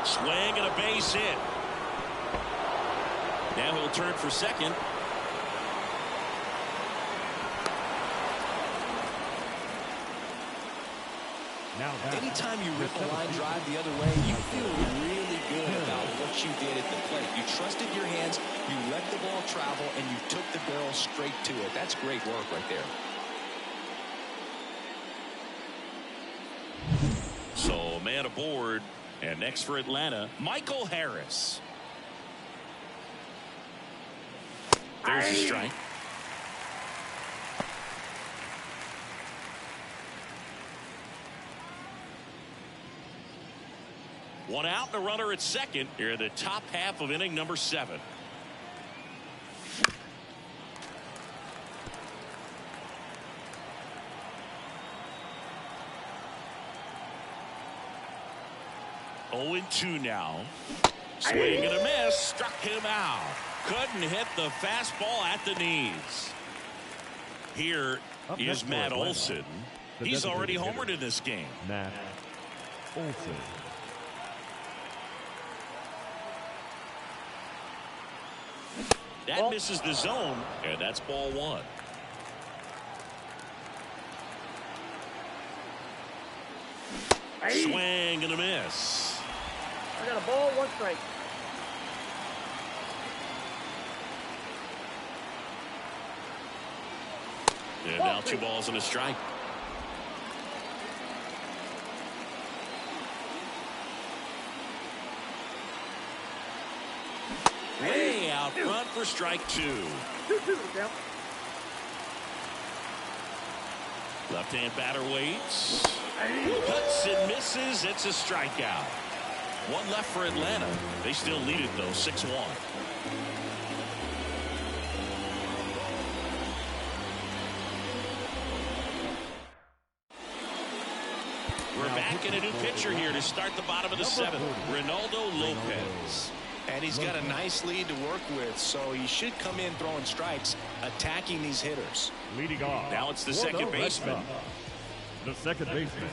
Swing and a base hit. Now he'll turn for second. Anytime you rip a line drive the other way, you feel really good about what you did at the plate. You trusted your hands, you let the ball travel, and you took the barrel straight to it. That's great work right there. So, man aboard. And next for Atlanta, Michael Harris. There's a strike. One out and a runner at second here in the top half of inning number 7. Oh and 2 now. Swing and a miss. Struck him out. Couldn't hit the fastball at the knees. Here is Matt Olson. He's already homered in this game. Matt Olson. That misses the zone, and that's ball 1. Swing and a miss. I got a ball, 1 strike. And now 2 balls and a strike. Way out front for strike 2. 2-2 down. Left-hand batter waits. Cuts and misses. It's a strikeout. 1 left for Atlanta. They still lead it, though, 6-1. We're back in a new pitcher here to start the bottom of the 7th. Ronaldo Lopez. And he's got a nice lead to work with, so he should come in throwing strikes, attacking these hitters. Leading off. Now it's the second baseman. The second baseman.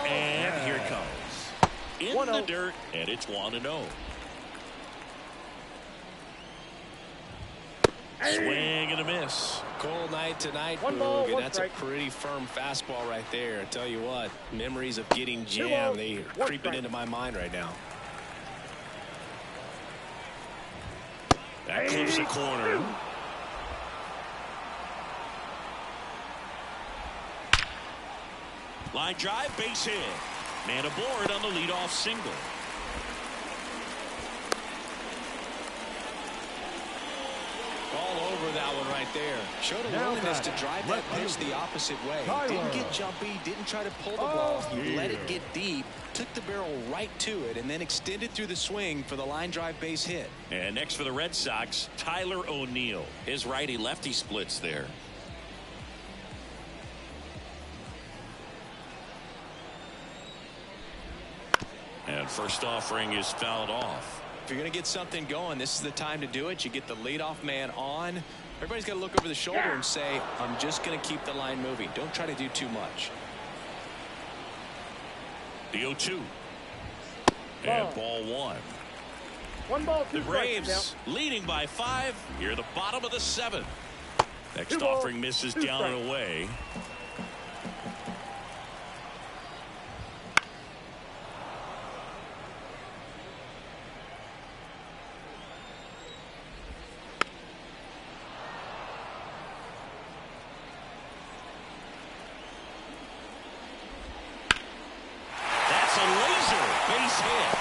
And here it comes. In the dirt, and it's 1-0. Swing and a miss. Cold night tonight, One ball, Boog, and one that's strike. a pretty firm fastball right there. I tell you what, memories of getting jammed, they are one creeping strike. into my mind right now. That clips the corner. Line drive, base hit. Man aboard on the leadoff single. All over that one right there. Showed a willingness to drive that pitch the opposite way. Didn't get jumpy, didn't try to pull the ball. He let it get deep, took the barrel right to it, and then extended through the swing for the line drive base hit. And next for the Red Sox, Tyler O'Neill. His righty-lefty splits there. And first offering is fouled off. If you're going to get something going, this is the time to do it. You get the leadoff man on. Everybody's got to look over the shoulder and say, I'm just going to keep the line moving. Don't try to do too much. The 0-2. And ball 1. 1 ball, 2 The strikes. Braves leading by 5 here at the bottom of the 7th. Next 2 balls, offering misses 2 down and strikes. away. That's a laser base hit.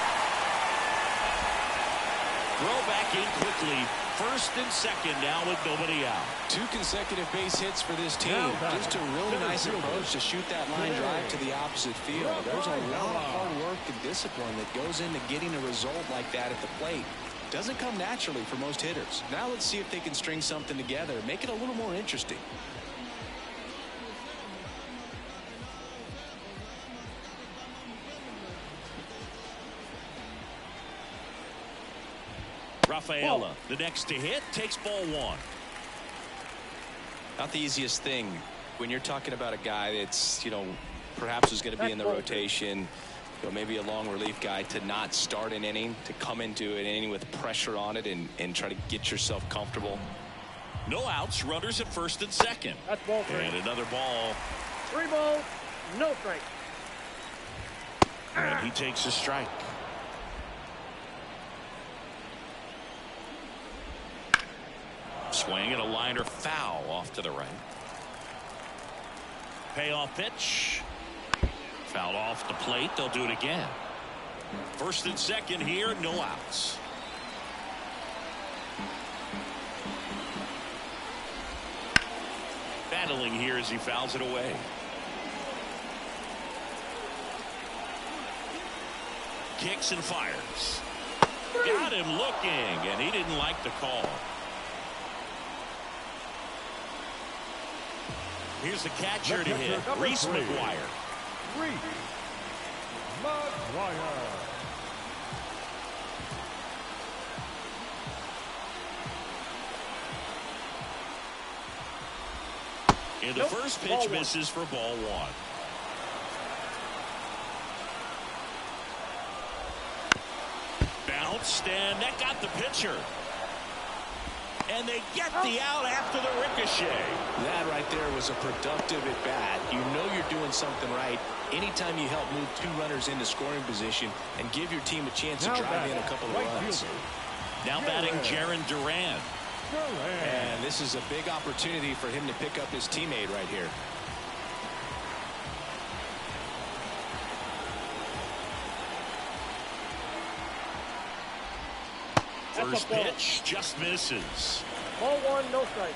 Throw back in quickly. First and second now with nobody out. 2 consecutive base hits for this team. Now batting, Just a really center nice fielder. approach to shoot that line drive to the opposite field. There's a lot of hard work and discipline that goes into getting a result like that at the plate. Doesn't come naturally for most hitters. Now let's see if they can string something together, make it a little more interesting. Rafaela, the next to hit, takes ball 1. Not the easiest thing when you're talking about a guy that's, perhaps is going to be in the rotation, maybe a long relief guy, to not start an inning, to come into an inning with pressure on it and try to get yourself comfortable. No outs, runners at first and second. That's ball 3. And another ball. 3 balls, no strikes. And he takes a strike. Swing and a liner foul off to the right. Payoff pitch. Fouled off the plate. They'll do it again. First and second here, no outs. Battling here as he fouls it away. Kicks and fires. Got him looking, and he didn't like the call. Here's the catcher to hit, Reese McGuire. Reese McGuire. And the first pitch misses for ball 1. Bounced, and that got the pitcher. And they get the out after the ricochet. That right there was a productive at bat. You know you're doing something right anytime you help move 2 runners into scoring position and give your team a chance to drive in a couple of runs. Now batting Jaron Duran. And this is a big opportunity for him to pick up his teammate right here. First pitch just misses. Ball 1, no strikes.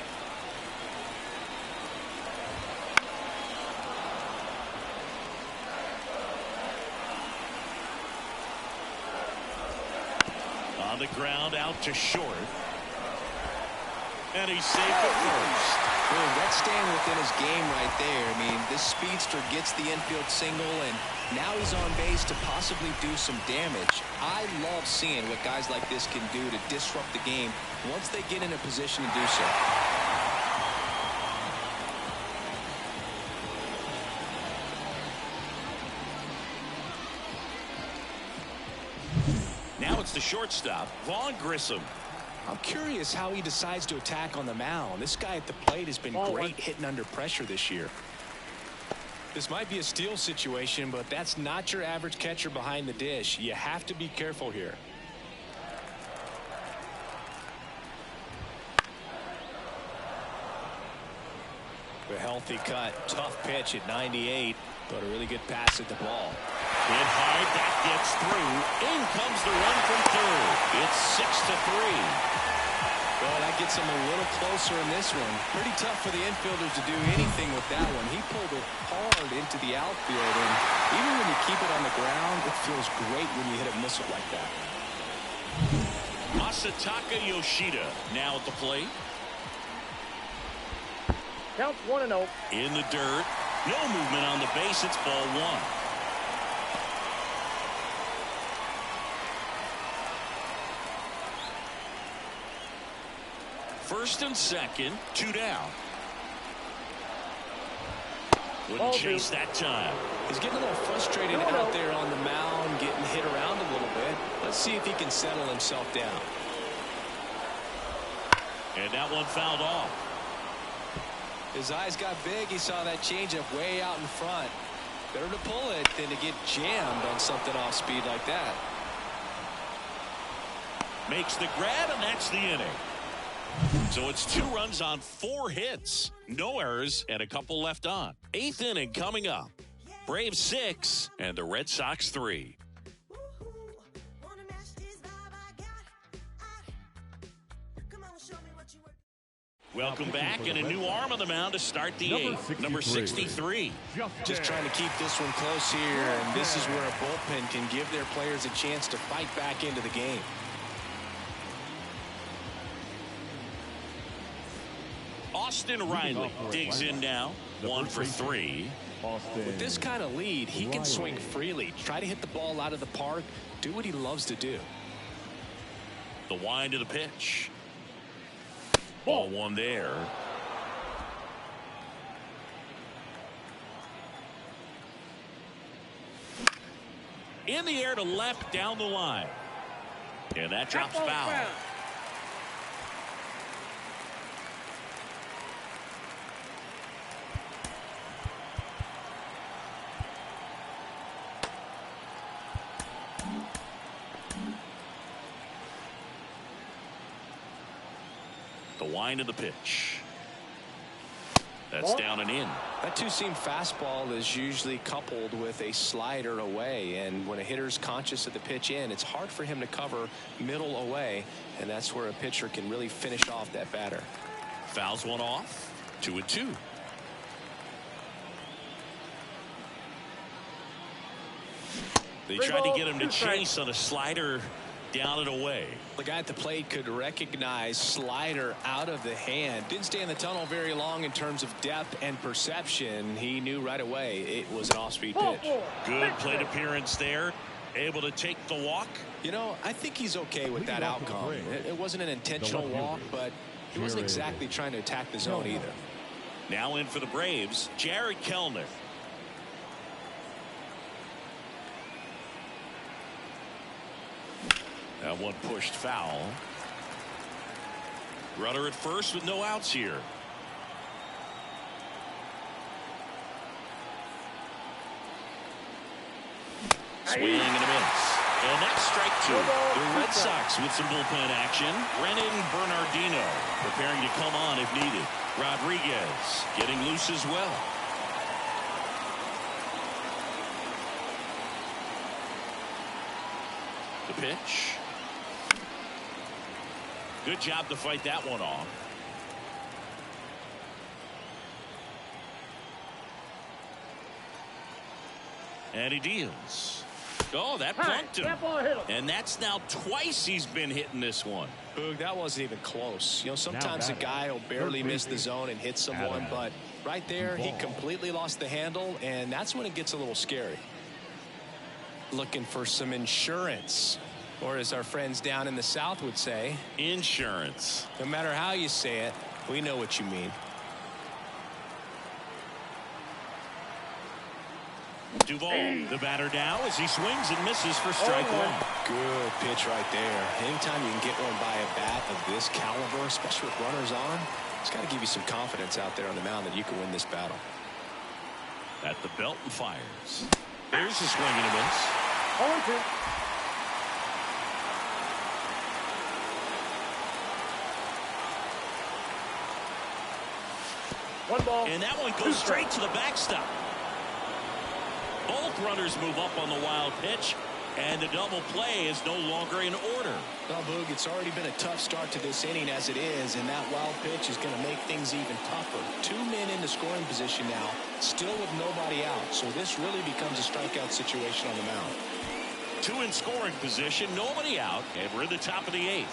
On the ground, out to short. And he's safe at first. Boy, that's staying within his game right there. I mean, this speedster gets the infield single, and now he's on base to possibly do some damage. I love seeing what guys like this can do to disrupt the game once they get in a position to do so. Now it's the shortstop, Vaughn Grissom. I'm curious how he decides to attack on the mound. This guy at the plate has been great hitting under pressure this year. This might be a steal situation, but that's not your average catcher behind the dish. You have to be careful here. A healthy cut, tough pitch at 98, but a really good pass at the ball. Hit hard, that gets through. In comes the run from third. It's 6-3. Well, that gets him a little closer in this one. Pretty tough for the infielders to do anything with that one. He pulled it hard into the outfield, and even when you keep it on the ground, it feels great when you hit a missile like that. Masataka Yoshida now at the plate. Counts 1-0. In the dirt. No movement on the base. It's ball 1. First and second, 2 down. Wouldn't chase that time. He's getting a little frustrated out there on the mound, getting hit around a little bit. Let's see if he can settle himself down. And that one fouled off. His eyes got big. He saw that changeup way out in front. Better to pull it than to get jammed on something off speed like that. Makes the grab, and that's the inning. So it's 2 runs on 4 hits. No errors, and a couple left on. 8th inning coming up. Braves 6, and the Red Sox 3. Welcome back, and a new arm on the mound to start the 8th. Number 63. Just trying to keep this one close here, and this is where a bullpen can give their players a chance to fight back into the game. Austin Riley digs in now. 1 for 3. With this kind of lead, he can swing freely, try to hit the ball out of the park, do what he loves to do. The wind to the pitch. Ball 1 there. In the air to left down the line. And that drops foul. The wind of the pitch. That's down and in. That two-seam fastball is usually coupled with a slider away, and when a hitter's conscious of the pitch in, it's hard for him to cover middle away, and that's where a pitcher can really finish off that batter. Fouls one off. 2-2. They tried to get him to chase on a slider down and away. The guy at the plate could recognize slider out of the hand. Didn't stay in the tunnel very long in terms of depth and perception. He knew right away it was an off-speed pitch. Good plate appearance there. Able to take the walk. You know, I think he's okay with that outcome. It wasn't an intentional walk, but he wasn't exactly trying to attack the zone either. Now in for the Braves, Jared Kellner. That one pushed foul. Runner at first with no outs here. Swing and a miss. And that's strike 2. The Red Sox with some bullpen action. Brennan Bernardino preparing to come on if needed. Rodriguez getting loose as well. The pitch. Good job to fight that one off. And he deals. Oh, that plunked him. And that's now twice he's been hitting this one. Boog, that wasn't even close. You know, sometimes a guy will barely miss the zone and hit someone, but right there, he completely lost the handle, and that's when it gets a little scary. Looking for some insurance, or as our friends down in the South would say, insurance. No matter how you say it, we know what you mean. Duvall, the batter now as he swings and misses for strike 1. Good pitch right there. Anytime you can get one by a bat of this caliber, especially with runners on, it's got to give you some confidence out there on the mound that you can win this battle. At the belt and fires. There's a swing and a miss. 0-2. One ball. And that one goes straight to the backstop. Both runners move up on the wild pitch, and the double play is no longer in order. Well, Boog, it's already been a tough start to this inning as it is, and that wild pitch is going to make things even tougher. 2 men in the scoring position now, still with nobody out, so this really becomes a strikeout situation on the mound. 2 in scoring position, nobody out, and we're in the top of the 8th.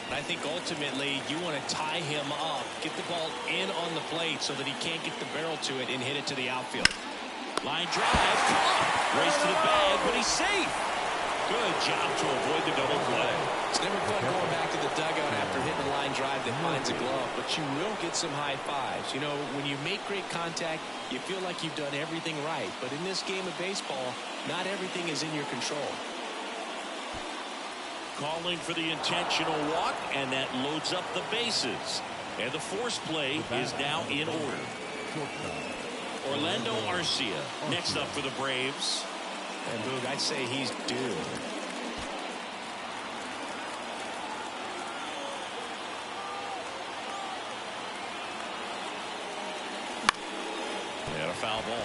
I think ultimately you want to tie him up, get the ball in on the plate so that he can't get the barrel to it and hit it to the outfield. Line drive, caught. Race to the bag, but he's safe. Good job to avoid the double play. It's never fun going back to the dugout after hitting a line drive that finds a glove, but you will get some high fives. You know, when you make great contact, you feel like you've done everything right. But in this game of baseball, not everything is in your control. Calling for the intentional walk, and that loads up the bases. And the force play is now in order. Orlando Arcia next up for the Braves. And Boog, I'd say he's doomed. And a foul ball.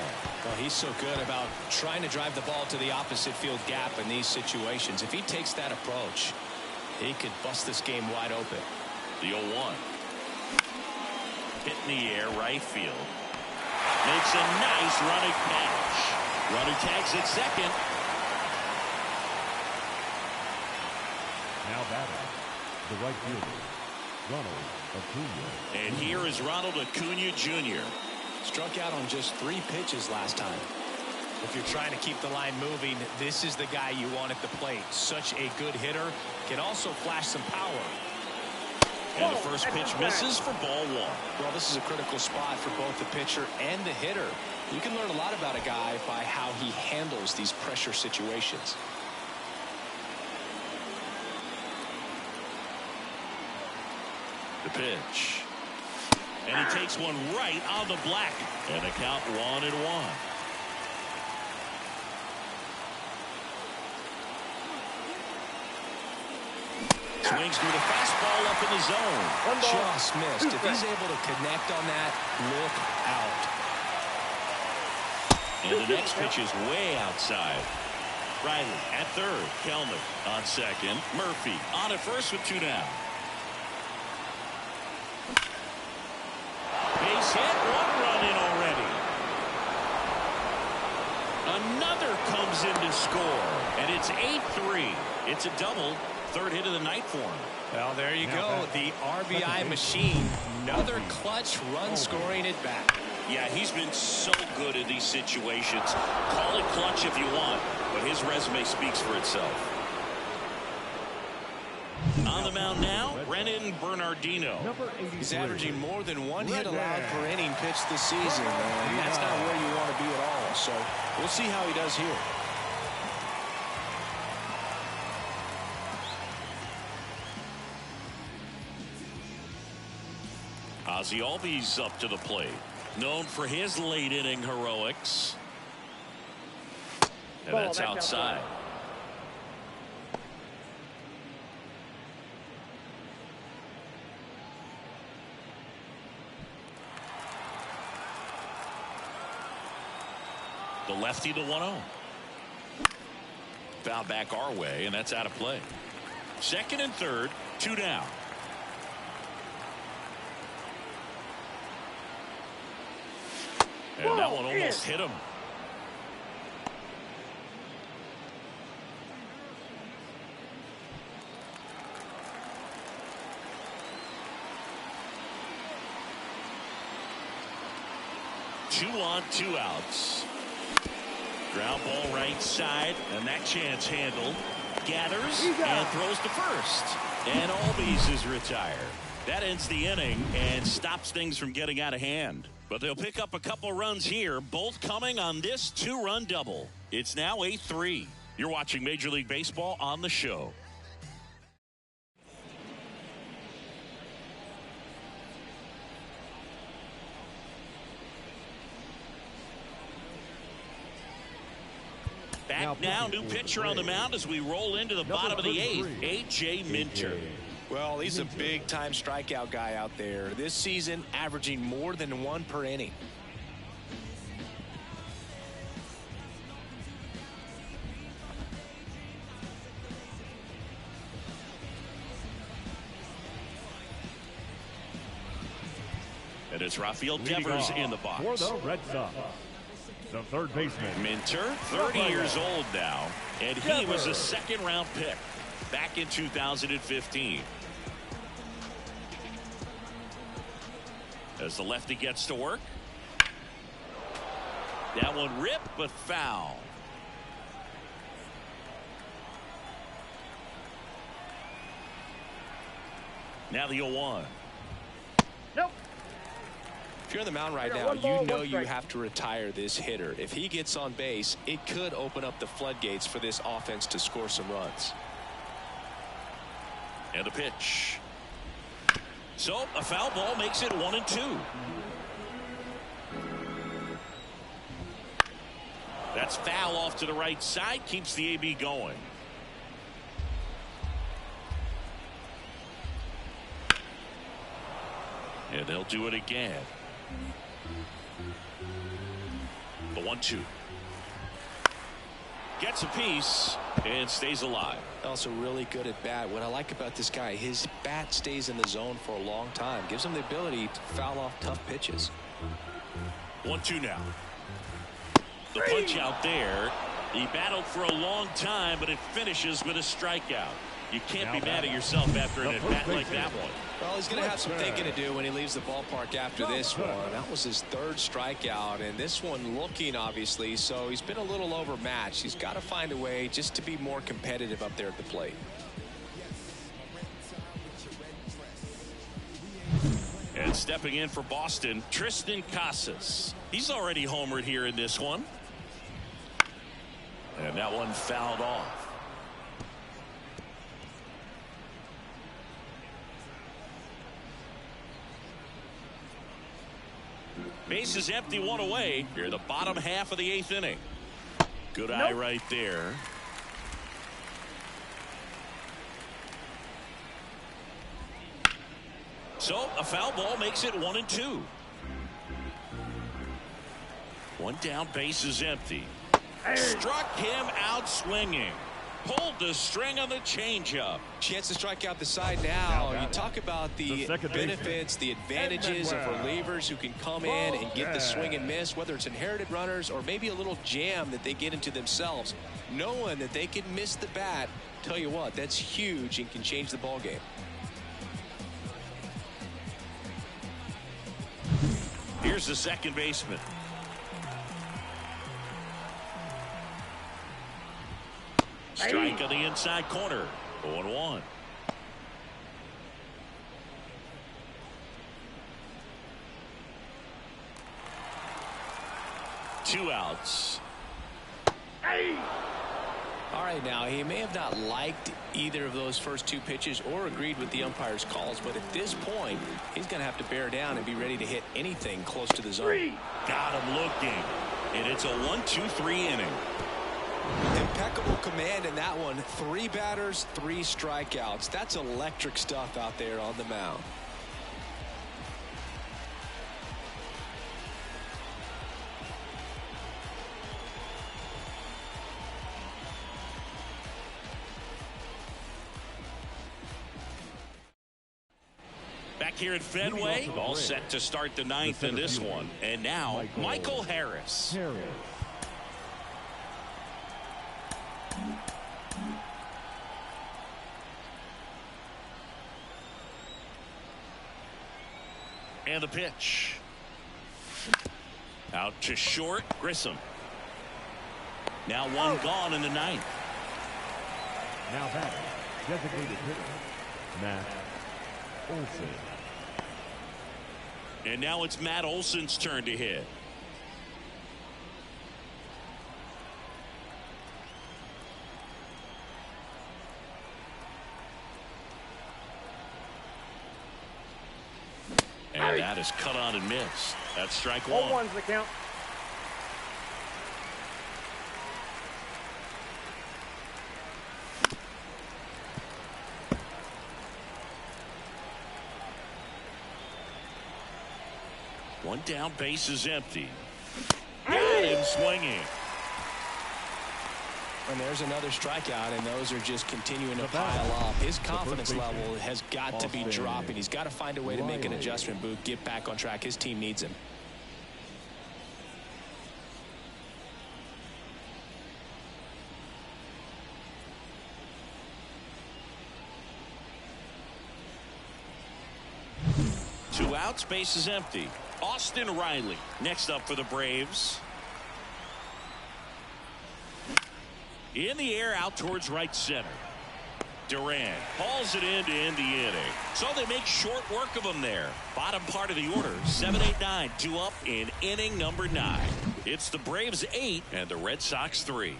Well, he's so good about trying to drive the ball to the opposite field gap in these situations. If he takes that approach, he could bust this game wide open. The 0-1. Hit in the air, right field. Makes a nice running catch. Runner tags at second. Now batting, the right fielder, Ronald Acuna. And here is Ronald Acuna Jr. Struck out on just 3 pitches last time. If you're trying to keep the line moving, this is the guy you want at the plate. Such a good hitter. Can also flash some power. And the first pitch misses for ball 1. Well, this is a critical spot for both the pitcher and the hitter. You can learn a lot about a guy by how he handles these pressure situations. The pitch. And he takes one right on the black. And a count 1-1. Swings through the fastball up in the zone. Just missed. If he's able to connect on that, look out. And the next pitch is way outside. Riley at third. Kelnick on second. Murphy on at first with 2 down. Base hit. 1 run in already. Another comes in to score. And it's 8-3. It's a double. 3rd hit of the night for him. Well, there you go. The RBI machine. Another clutch run scoring at bat. Yeah, he's been so good in these situations. Call it clutch if you want, but his resume speaks for itself. On the mound now, Brennan Bernardino. He's averaging more than 1 hit allowed per inning pitched this season, and that's not where you want to be at all. So we'll see how he does here. Ozzie Albies up to the plate. Known for his late inning heroics. And that's outside. The lefty, the 1-0. Foul back our way, and that's out of play. 2nd and 3rd, 2 down. And that one almost hit him. Two on, 2 outs. Ground ball right side, and that chance handled. Gathers and throws to first. And Albies is retired. That ends the inning and stops things from getting out of hand. But they'll pick up a couple runs here, both coming on this 2-run double. It's now 8-3. You're watching Major League Baseball on the show. Back now, new pitcher on the mound as we roll into the bottom of the 8th, A.J. Minter. Well, he's a big-time strikeout guy out there. This season, averaging more than 1 per inning. And it's Rafael Devers in the box. For the Red Sox, the 3rd baseman. Minter, 30 years old now, and he was a 2nd-round pick back in 2015. As the lefty gets to work. That one ripped, but foul. Now the 0-1. Nope. If you're on the mound right now, you know you have to retire this hitter. If he gets on base, it could open up the floodgates for this offense to score some runs. And a pitch. So a foul ball makes it 1-2. That's foul off to the right side, keeps the AB going. And they'll do it again. The 1-2. Gets a piece and stays alive. Also really good at bat. What I like about this guy, his bat stays in the zone for a long time. Gives him the ability to foul off tough pitches. 1-2 now. The punch out there. He battled for a long time, but it finishes with a strikeout. You can't be mad at yourself after an at-bat like that one. Well, he's going to have some thinking to do when he leaves the ballpark after this one. That was his third strikeout, and this one looking, obviously, so he's been a little overmatched. He's got to find a way just to be more competitive up there at the plate. And stepping in for Boston, Tristan Casas. He's already homered here in this one. And that one fouled off. Base is empty, one away. Here, the bottom half of the 8th inning. Good eye right there. So a foul ball makes it 1-2. One down, base is empty. Struck him out swinging. Pulled the string on the changeup. Chance to strike out the side now. You talk about the benefits, the advantages of relievers who can come in and get the swing and miss, whether it's inherited runners or maybe a little jam that they get into themselves. Knowing that they can miss the bat, tell you what, that's huge and can change the ball game. Here's the second baseman. Strike on the inside corner. 0-1. Two outs. All right, now he may have not liked either of those first two pitches or agreed with the umpire's calls, but at this point he's going to have to bear down and be ready to hit anything close to the zone. Got him looking, and it's a 1-2-3 inning. Impeccable command in that one. 3 batters, 3 strikeouts. That's electric stuff out there on the mound. Back here at Fenway, all set to start the 9th in this one. And now, Michael Harris. And the pitch. Out to short, Grissom. Now one gone in the 9th. Now batting, designated hitter, Matt Olson. And now it's Matt Olson's turn to hit. And that is cut on and missed. That's strike one. 0-1's the count. One down, base is empty. Got him swinging. And there's another strikeout, and those are just continuing to pile up. His confidence level has got to be dropping. He's got to find a way to make an adjustment, Boog, get back on track. His team needs him. Two outs, base is empty. Austin Riley next up for the Braves. In the air, out towards right center. Durant hauls it in to end the inning. So they make short work of him there. Bottom part of the order, 7, 8, 9, 2 up in inning number 9. It's the Braves 8 and the Red Sox 3.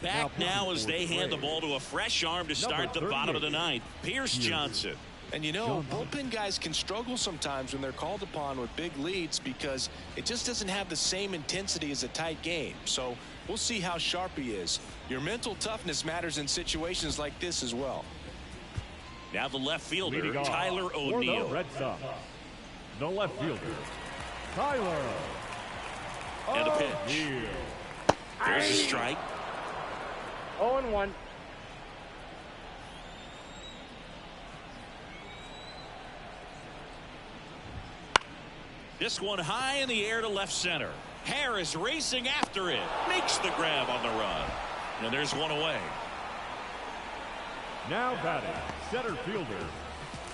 Back now as they hand the ball to a fresh arm to start the bottom of the 9th. Pierce Johnson. And you know, bullpen guys can struggle sometimes when they're called upon with big leads because it just doesn't have the same intensity as a tight game. So we'll see how sharp he is. Your mental toughness matters in situations like this as well. Now the left fielder, Tyler O'Neill. The Red Sox, the left fielder, Tyler. And a pitch. There's a strike. 0-1. This one high in the air to left center. Harris racing after it. Makes the grab on the run. And there's one away. Now batting, center fielder.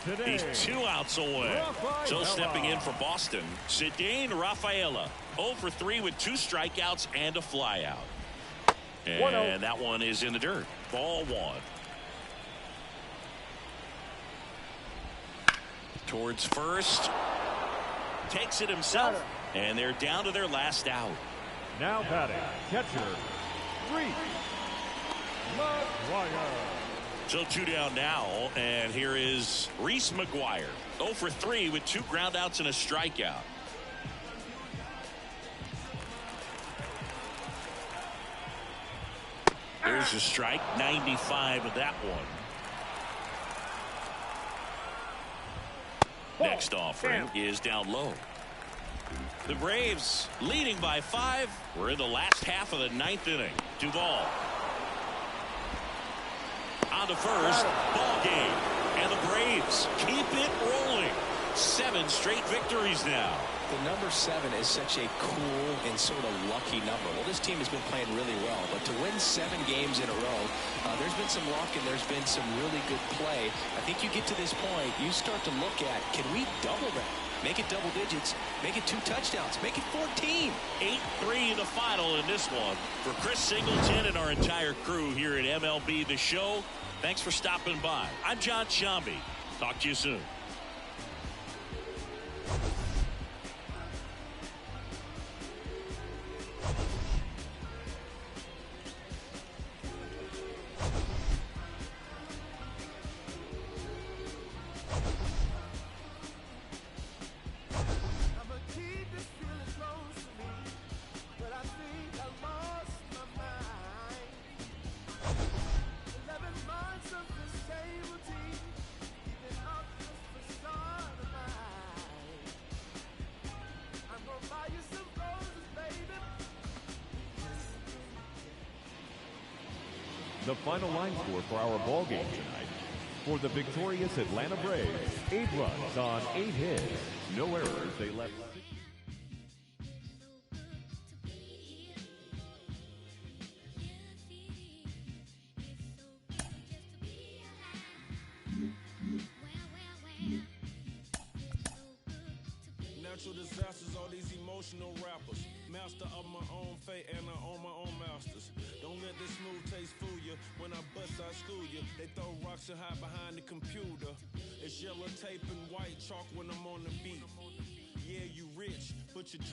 Today, he's 2 outs away. So stepping in for Boston, Cedane Rafaela. 0 for 3 with 2 strikeouts and a flyout. And that one is in the dirt. Ball 1. Towards first. Takes it himself. And they're down to their last out. Now batting, catcher, Reese McGuire. So 2 down now. And here is Reese McGuire. 0 for 3 with 2 groundouts and a strikeout. There's a strike, 95 of that one. Next offering is down low. The Braves leading by 5. We're in the last half of the 9th inning. Duvall on to first. Ball game. And the Braves keep it rolling. 7 straight victories now. The number 7 is such a cool and sort of lucky number. Well, this team has been playing really well, but to win 7 games in a row, there's been some luck and there's been some really good play. I think you get to this point, you start to look at, can we double that? Make it double digits, make it 2 touchdowns, make it 14. 8-3 the final in this one. For Chris Singleton and our entire crew here at MLB The Show, thanks for stopping by. I'm John Shambi. Talk to you soon. The final line score for our ball game tonight. For the victorious Atlanta Braves, 8 runs on 8 hits. No errors. They left. Natural disasters, all these emotional rappers. Master of my own fate and I own my own masters. Don't let this smooth taste fool you. When I bust, I school you. They throw rocks and hide behind the computer. It's yellow tape and white chalk when I'm on the beat. Yeah, you rich, but you're